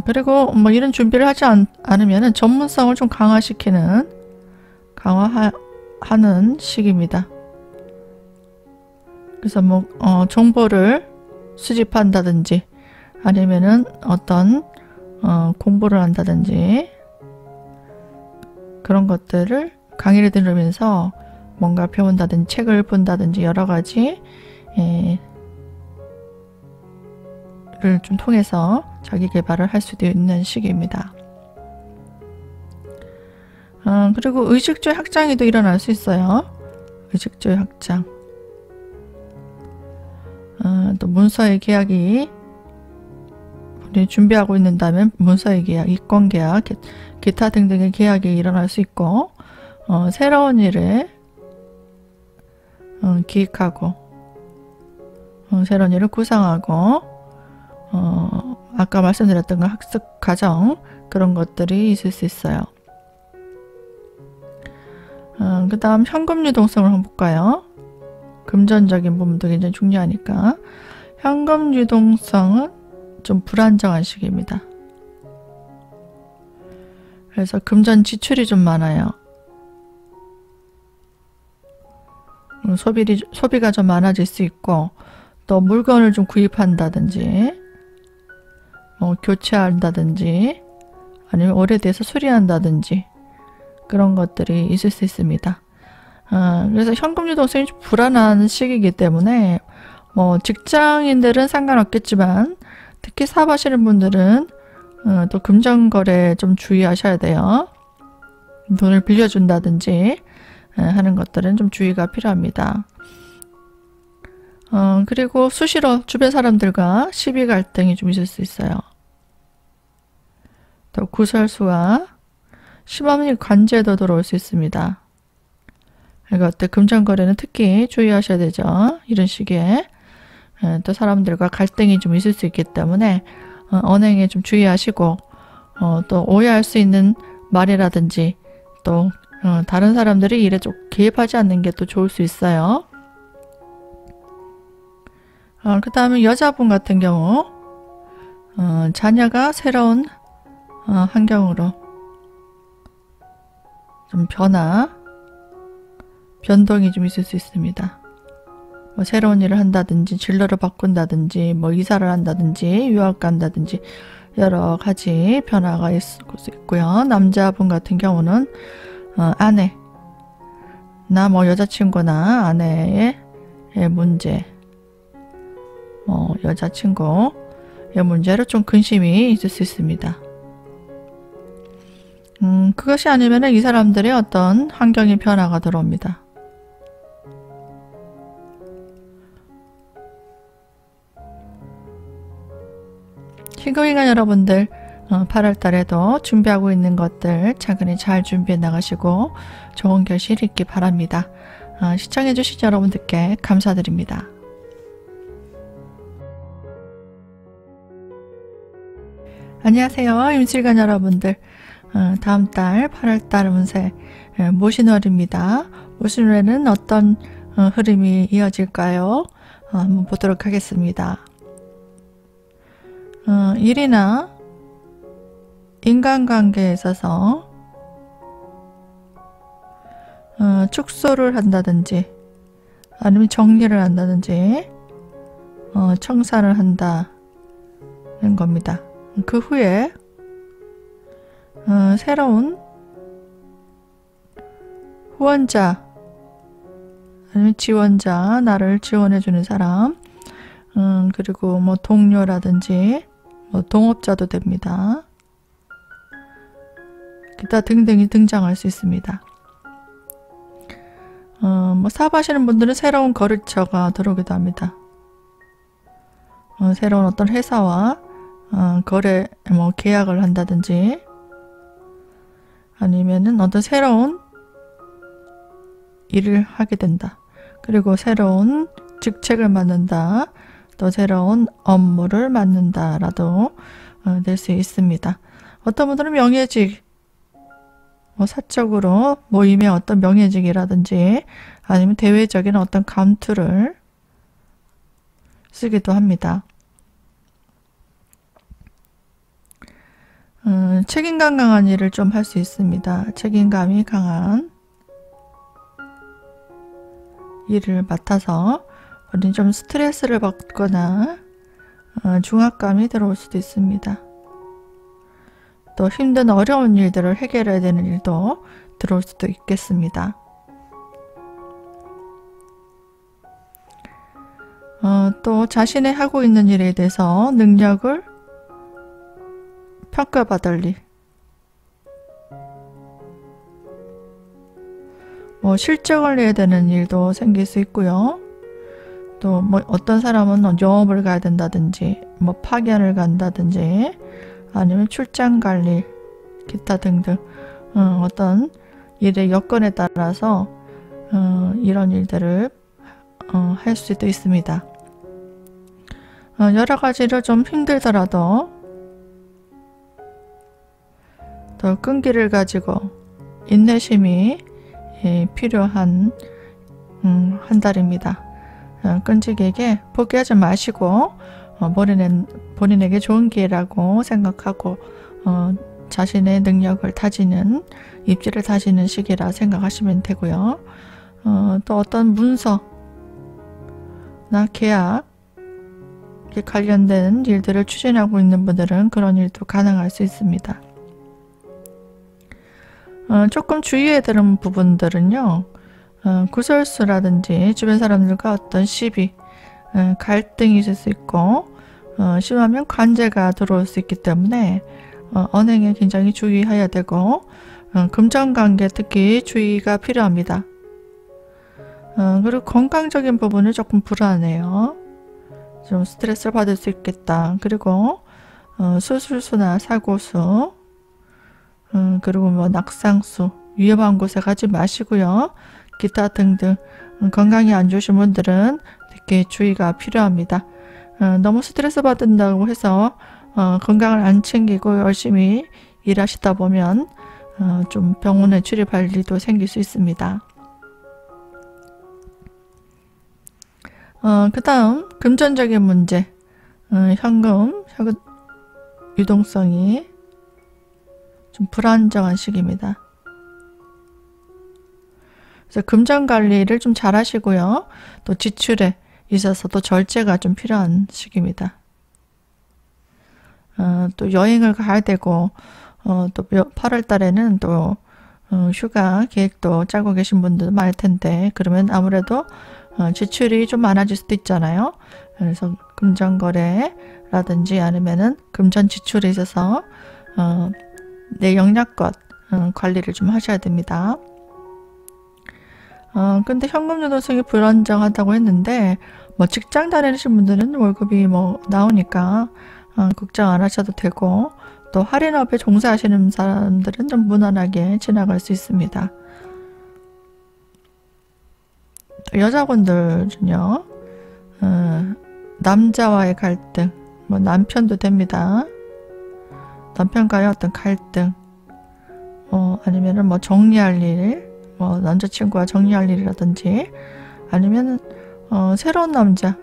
그리고 뭐 이런 준비를 하지 않으면 전문성을 좀 강화하는 시기입니다. 그래서 뭐 정보를 수집한다든지 아니면은 어떤 공부를 한다든지 그런 것들을 강의를 들으면서 뭔가 배운다든지 책을 본다든지 여러 가지 를 좀 통해서 자기 개발을 할 수도 있는 시기입니다. 그리고 의식주의 확장이 또 일어날 수 있어요. 의식주의 확장. 또 문서의 계약이 우리 준비하고 있는다면 문서의 계약, 이권 계약, 기타 등등의 계약이 일어날 수 있고 새로운 일을 기획하고 새로운 일을 구상하고 아까 말씀드렸던 학습 과정 그런 것들이 있을 수 있어요. 그 다음 현금 유동성을 한번 볼까요? 금전적인 부분도 굉장히 중요하니까 현금 유동성은 좀 불안정한 시기입니다. 그래서 금전 지출이 좀 많아요. 소비가 좀 많아질 수 있고 또 물건을 좀 구입한다든지 교체한다든지 아니면 오래돼서 수리한다든지 그런 것들이 있을 수 있습니다. 그래서 현금 유동성이 좀 불안한 시기이기 때문에 뭐 직장인들은 상관없겠지만 특히 사업하시는 분들은 또 금전거래 좀 주의하셔야 돼요. 돈을 빌려준다든지 하는 것들은 좀 주의가 필요합니다. 그리고 수시로 주변 사람들과 시비 갈등이 좀 있을 수 있어요. 또 구설수와 심한 관제도 들어올 수 있습니다. 이것들 금전거래는 특히 주의하셔야 되죠. 이런 시기에 또 사람들과 갈등이 좀 있을 수 있기 때문에 언행에 좀 주의하시고 또 오해할 수 있는 말이라든지 또 다른 사람들이 일에 좀 개입하지 않는 게 또 좋을 수 있어요. 그 다음에 여자분 같은 경우 자녀가 새로운 환경으로 좀 변동이 좀 있을 수 있습니다. 뭐 새로운 일을 한다든지 진로를 바꾼다든지 뭐 이사를 한다든지 유학 간다든지 여러 가지 변화가 있을 수 있고요. 남자분 같은 경우는 아내 나 뭐 여자친구나 아내의 문제 여자친구의 문제로 좀 근심이 있을 수 있습니다. 그것이 아니면 이 사람들의 어떤 환경의 변화가 들어옵니다. 신금인간 여러분들 8월 달에도 준비하고 있는 것들 차근히 잘 준비해 나가시고 좋은 결실 있기 바랍니다. 시청해 주신 여러분들께 감사드립니다. 안녕하세요. 임실관 여러분들. 다음 달 8월 달 운세 모신월입니다. 모신월에는 어떤 흐름이 이어질까요? 한번 보도록 하겠습니다. 일이나 인간관계에 있어서 축소를 한다든지 아니면 정리를 한다든지 청산을 한다는 겁니다. 그 후에 새로운 후원자 아니면 지원자, 나를 지원해주는 사람, 그리고 뭐 동료라든지 뭐 동업자도 됩니다. 기타 등등이 등장할 수 있습니다. 뭐 사업하시는 분들은 새로운 거래처가 들어오기도 합니다. 새로운 어떤 회사와 계약을 한다든지 아니면은 어떤 새로운 일을 하게 된다. 그리고 새로운 직책을 맡는다. 또 새로운 업무를 맡는다라도 될 수 있습니다. 어떤 분들은 명예직, 사적으로 모임의 어떤 명예직이라든지 아니면 대외적인 어떤 감투를 쓰기도 합니다. 책임감 강한 일을 좀 할 수 있습니다. 책임감이 강한 일을 맡아서 우리는 좀 스트레스를 받거나 중압감이 들어올 수도 있습니다. 또 힘든 어려운 일들을 해결해야 되는 일도 들어올 수도 있겠습니다. 또 자신의 하고 있는 일에 대해서 능력을 평가받을 일, 실적을 내야 되는 일도 생길 수 있고요. 또 어떤 사람은 영업을 가야 된다든지 파견을 간다든지 아니면 출장 갈 일, 기타 등등 어떤 일의 여건에 따라서 이런 일들을 할 수도 있습니다. 여러 가지로 좀 힘들더라도 더 끈기를 가지고 인내심이 필요한 한 달입니다. 끈질기게 포기하지 마시고 본인에게 좋은 기회라고 생각하고 자신의 능력을 다지는, 입지를 다지는 시기라 생각하시면 되고요. 또 어떤 문서나 계약 관련된 일들을 추진하고 있는 분들은 그런 일도 가능할 수 있습니다. 조금 주의해야 되는 부분들은요. 구설수라든지 주변 사람들과 어떤 시비, 갈등이 있을 수 있고 심하면 관제가 들어올 수 있기 때문에 언행에 굉장히 주의해야 되고 금전관계 특히 주의가 필요합니다. 그리고 건강적인 부분은 조금 불안해요. 좀 스트레스를 받을 수 있겠다. 그리고 수술수나 사고수, 그리고 낙상수, 위험한 곳에 가지 마시고요. 기타 등등 건강이 안 좋으신 분들은 특히 주의가 필요합니다. 너무 스트레스 받는다고 해서 건강을 안 챙기고 열심히 일하시다 보면 좀 병원에 출입할 일도 생길 수 있습니다. 그 다음 금전적인 문제, 현금 유동성이 좀 불안정한 시기입니다. 그래서 금전 관리를 좀 잘 하시고요. 또 지출에 있어서도 절제가 좀 필요한 시기입니다. 또 여행을 가야 되고 또 8월 달에는 또 휴가 계획도 짜고 계신 분들 많을 텐데 그러면 아무래도 지출이 좀 많아질 수도 있잖아요. 그래서 금전거래라든지 아니면은 금전 지출에 있어서 내 영양껏 관리를 좀 하셔야 됩니다. 근데 현금 유동성이 불안정하다고 했는데 직장 다니시는 분들은 월급이 나오니까 걱정 안 하셔도 되고 또 할인업에 종사하시는 사람들은 좀 무난하게 지나갈 수 있습니다. 여자분들은요, 남자와의 갈등, 남편도 됩니다. 남편과의 어떤 갈등, 아니면은 정리할 일, 남자친구와 정리할 일이라든지, 아니면 새로운 남자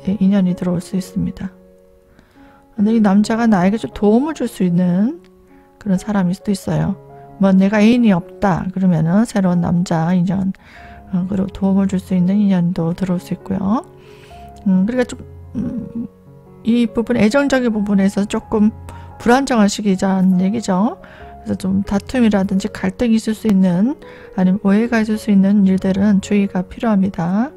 인연이 들어올 수 있습니다. 근데 이 남자가 나에게 좀 도움을 줄 수 있는 그런 사람일 수도 있어요. 내가 애인이 없다 그러면은 새로운 남자 인연, 그리고 도움을 줄 수 있는 인연도 들어올 수 있고요. 그러니까 좀 이 부분, 애정적인 부분에서 조금 불안정한 시기자는 얘기죠. 그래서 좀 다툼이라든지 갈등이 있을 수 있는, 아니면 오해가 있을 수 있는 일들은 주의가 필요합니다.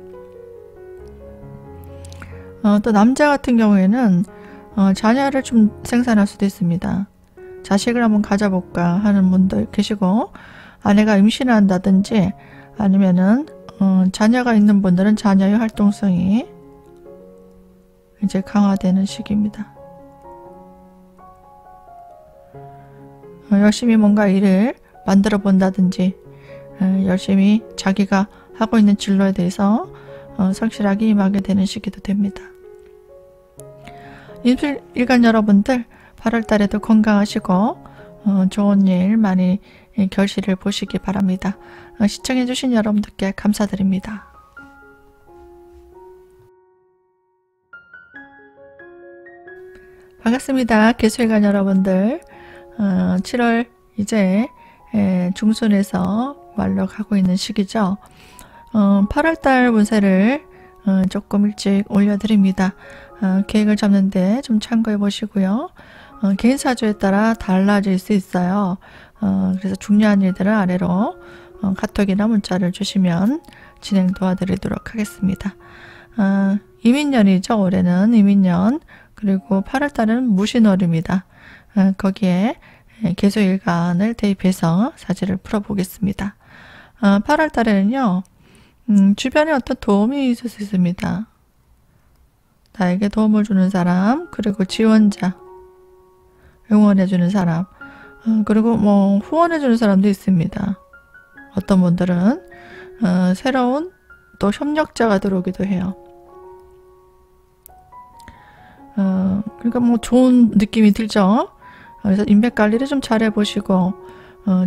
또 남자 같은 경우에는 자녀를 좀 생산할 수도 있습니다. 자식을 한번 가져볼까 하는 분도 계시고, 아내가 임신을 한다든지 아니면은 자녀가 있는 분들은 자녀의 활동성이 이제 강화되는 시기입니다. 열심히 뭔가 일을 만들어 본다든지 열심히 자기가 하고 있는 진로에 대해서 성실하게 임하게 되는 시기도 됩니다. 임술일간 여러분들 8월 달에도 건강하시고 좋은 일 많이 결실을 보시기 바랍니다. 시청해 주신 여러분들께 감사드립니다. 반갑습니다. 개수일간 여러분들. 7월 이제 중순에서 말로 가고 있는 시기죠. 8월달 운세를 조금 일찍 올려드립니다. 계획을 잡는데 좀 참고해 보시고요. 개인 사주에 따라 달라질 수 있어요. 그래서 중요한 일들을 아래로 카톡이나 문자를 주시면 진행 도와드리도록 하겠습니다. 이민년이죠. 올해는 이민년. 그리고 8월달은 무신월입니다. 거기에 개수일간을 대입해서 사지를 풀어보겠습니다. 8월달에는요. 주변에 어떤 도움이 있을 수 있습니다. 나에게 도움을 주는 사람, 그리고 지원자, 응원해주는 사람, 그리고 뭐 후원해주는 사람도 있습니다. 어떤 분들은 새로운 또 협력자가 들어오기도 해요. 그러니까 뭐 좋은 느낌이 들죠. 그래서 인맥 관리를 좀 잘 해보시고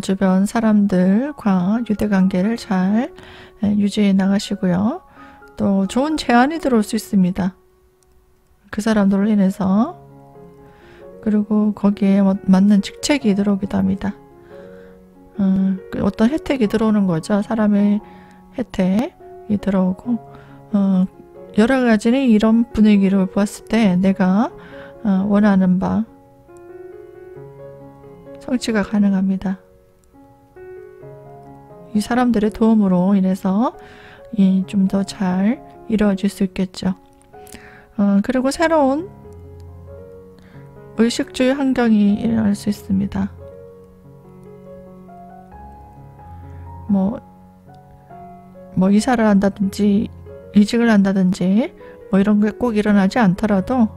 주변 사람들과 유대관계를 잘 유지해 나가시고요. 또 좋은 제안이 들어올 수 있습니다. 그 사람들로 인해서. 그리고 거기에 맞는 직책이 들어오기도 합니다. 어떤 혜택이 들어오는 거죠. 사람의 혜택이 들어오고 여러 가지는 이런 분위기를 보았을 때 내가 원하는 바 성취가 가능합니다. 이 사람들의 도움으로 인해서 좀 더 잘 이루어질 수 있겠죠. 그리고 새로운 의식주의 환경이 일어날 수 있습니다. 뭐 이사를 한다든지 이직을 한다든지 뭐 이런 게 꼭 일어나지 않더라도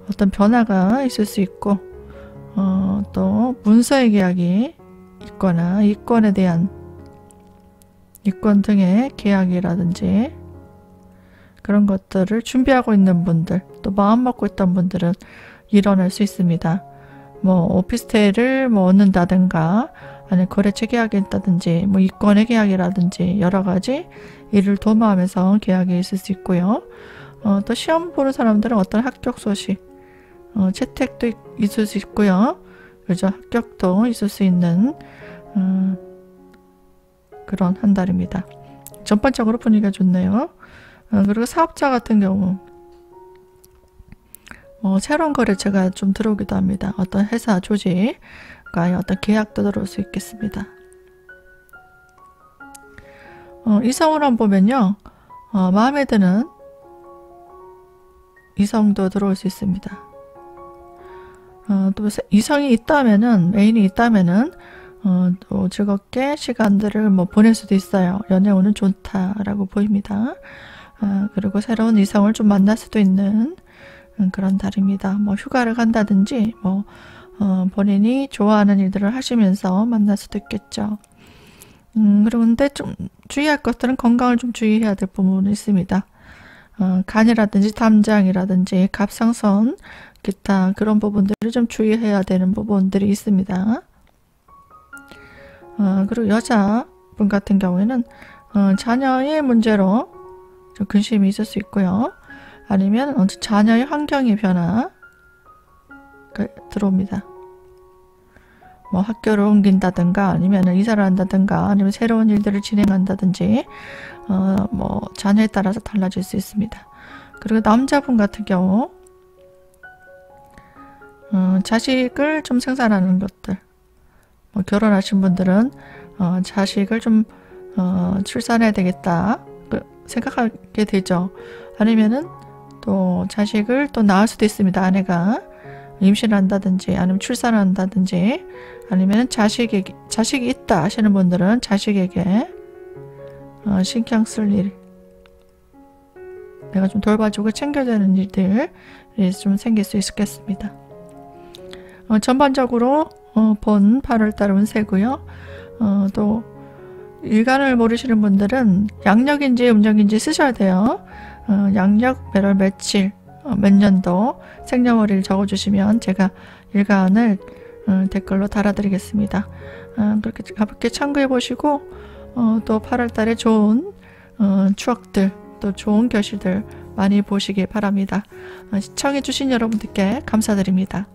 어떤 변화가 있을 수 있고 또 문서의 계약이 있거나 이권 등의 계약이라든지 그런 것들을 준비하고 있는 분들, 또 마음 먹고 있던 분들은 일어날 수 있습니다. 뭐 오피스텔을 뭐 얻는다든가 아니면 거래처 계약이 있다든지 뭐 이권의 계약이라든지 여러 가지 일을 도모하면서 계약이 있을 수 있고요. 또 시험 보는 사람들은 어떤 합격 소식, 채택도 있을 수 있고요. 그죠? 합격도 있을 수 있는 그런 한 달입니다. 전반적으로 분위기가 좋네요. 그리고 사업자 같은 경우 새로운 거래처가 좀 들어오기도 합니다. 어떤 회사 조직과의 어떤 계약도 들어올 수 있겠습니다. 이성으로 한번 보면요. 마음에 드는 이성도 들어올 수 있습니다. 또 이성이 있다면은, 애인이 있다면은 또 즐겁게 시간들을 뭐 보낼 수도 있어요. 연애운은 좋다라고 보입니다. 그리고 새로운 이성을 좀 만날 수도 있는 그런 달입니다. 뭐 휴가를 간다든지 뭐 본인이 좋아하는 일들을 하시면서 만날 수도 있겠죠. 그리고 근데 좀 주의할 것들은 건강을 좀 주의해야 될 부분이 있습니다. 간이라든지 담장이라든지 갑상선 기타 그런 부분들을 좀 주의해야 되는 부분들이 있습니다. 그리고 여자분 같은 경우에는 자녀의 문제로 좀 근심이 있을 수 있고요. 아니면 자녀의 환경의 변화가 들어옵니다. 뭐 학교를 옮긴다든가 아니면 이사를 한다든가 아니면 새로운 일들을 진행한다든지 뭐 자녀에 따라서 달라질 수 있습니다. 그리고 남자분 같은 경우 자식을 좀 생산하는 것들, 뭐 결혼하신 분들은 자식을 좀 출산해야 되겠다 생각하게 되죠. 아니면은 또 자식을 또 낳을 수도 있습니다. 아내가 임신을 한다든지 아니면 출산을 한다든지 아니면 자식이 있다 하시는 분들은 자식에게 신경 쓸 일, 내가 좀 돌봐주고 챙겨야 되는 일들이 좀 생길 수 있겠습니다. 전반적으로 본 8월달 운세고요. 또 일간을 모르시는 분들은 양력인지 음력인지 쓰셔야 돼요. 양력 몇월 며칠 몇 년도 생년월일 적어주시면 제가 일간을 댓글로 달아드리겠습니다. 그렇게 가볍게 참고해 보시고 또 8월 달에 좋은 추억들 또 좋은 결실들 많이 보시기 바랍니다. 시청해 주신 여러분들께 감사드립니다.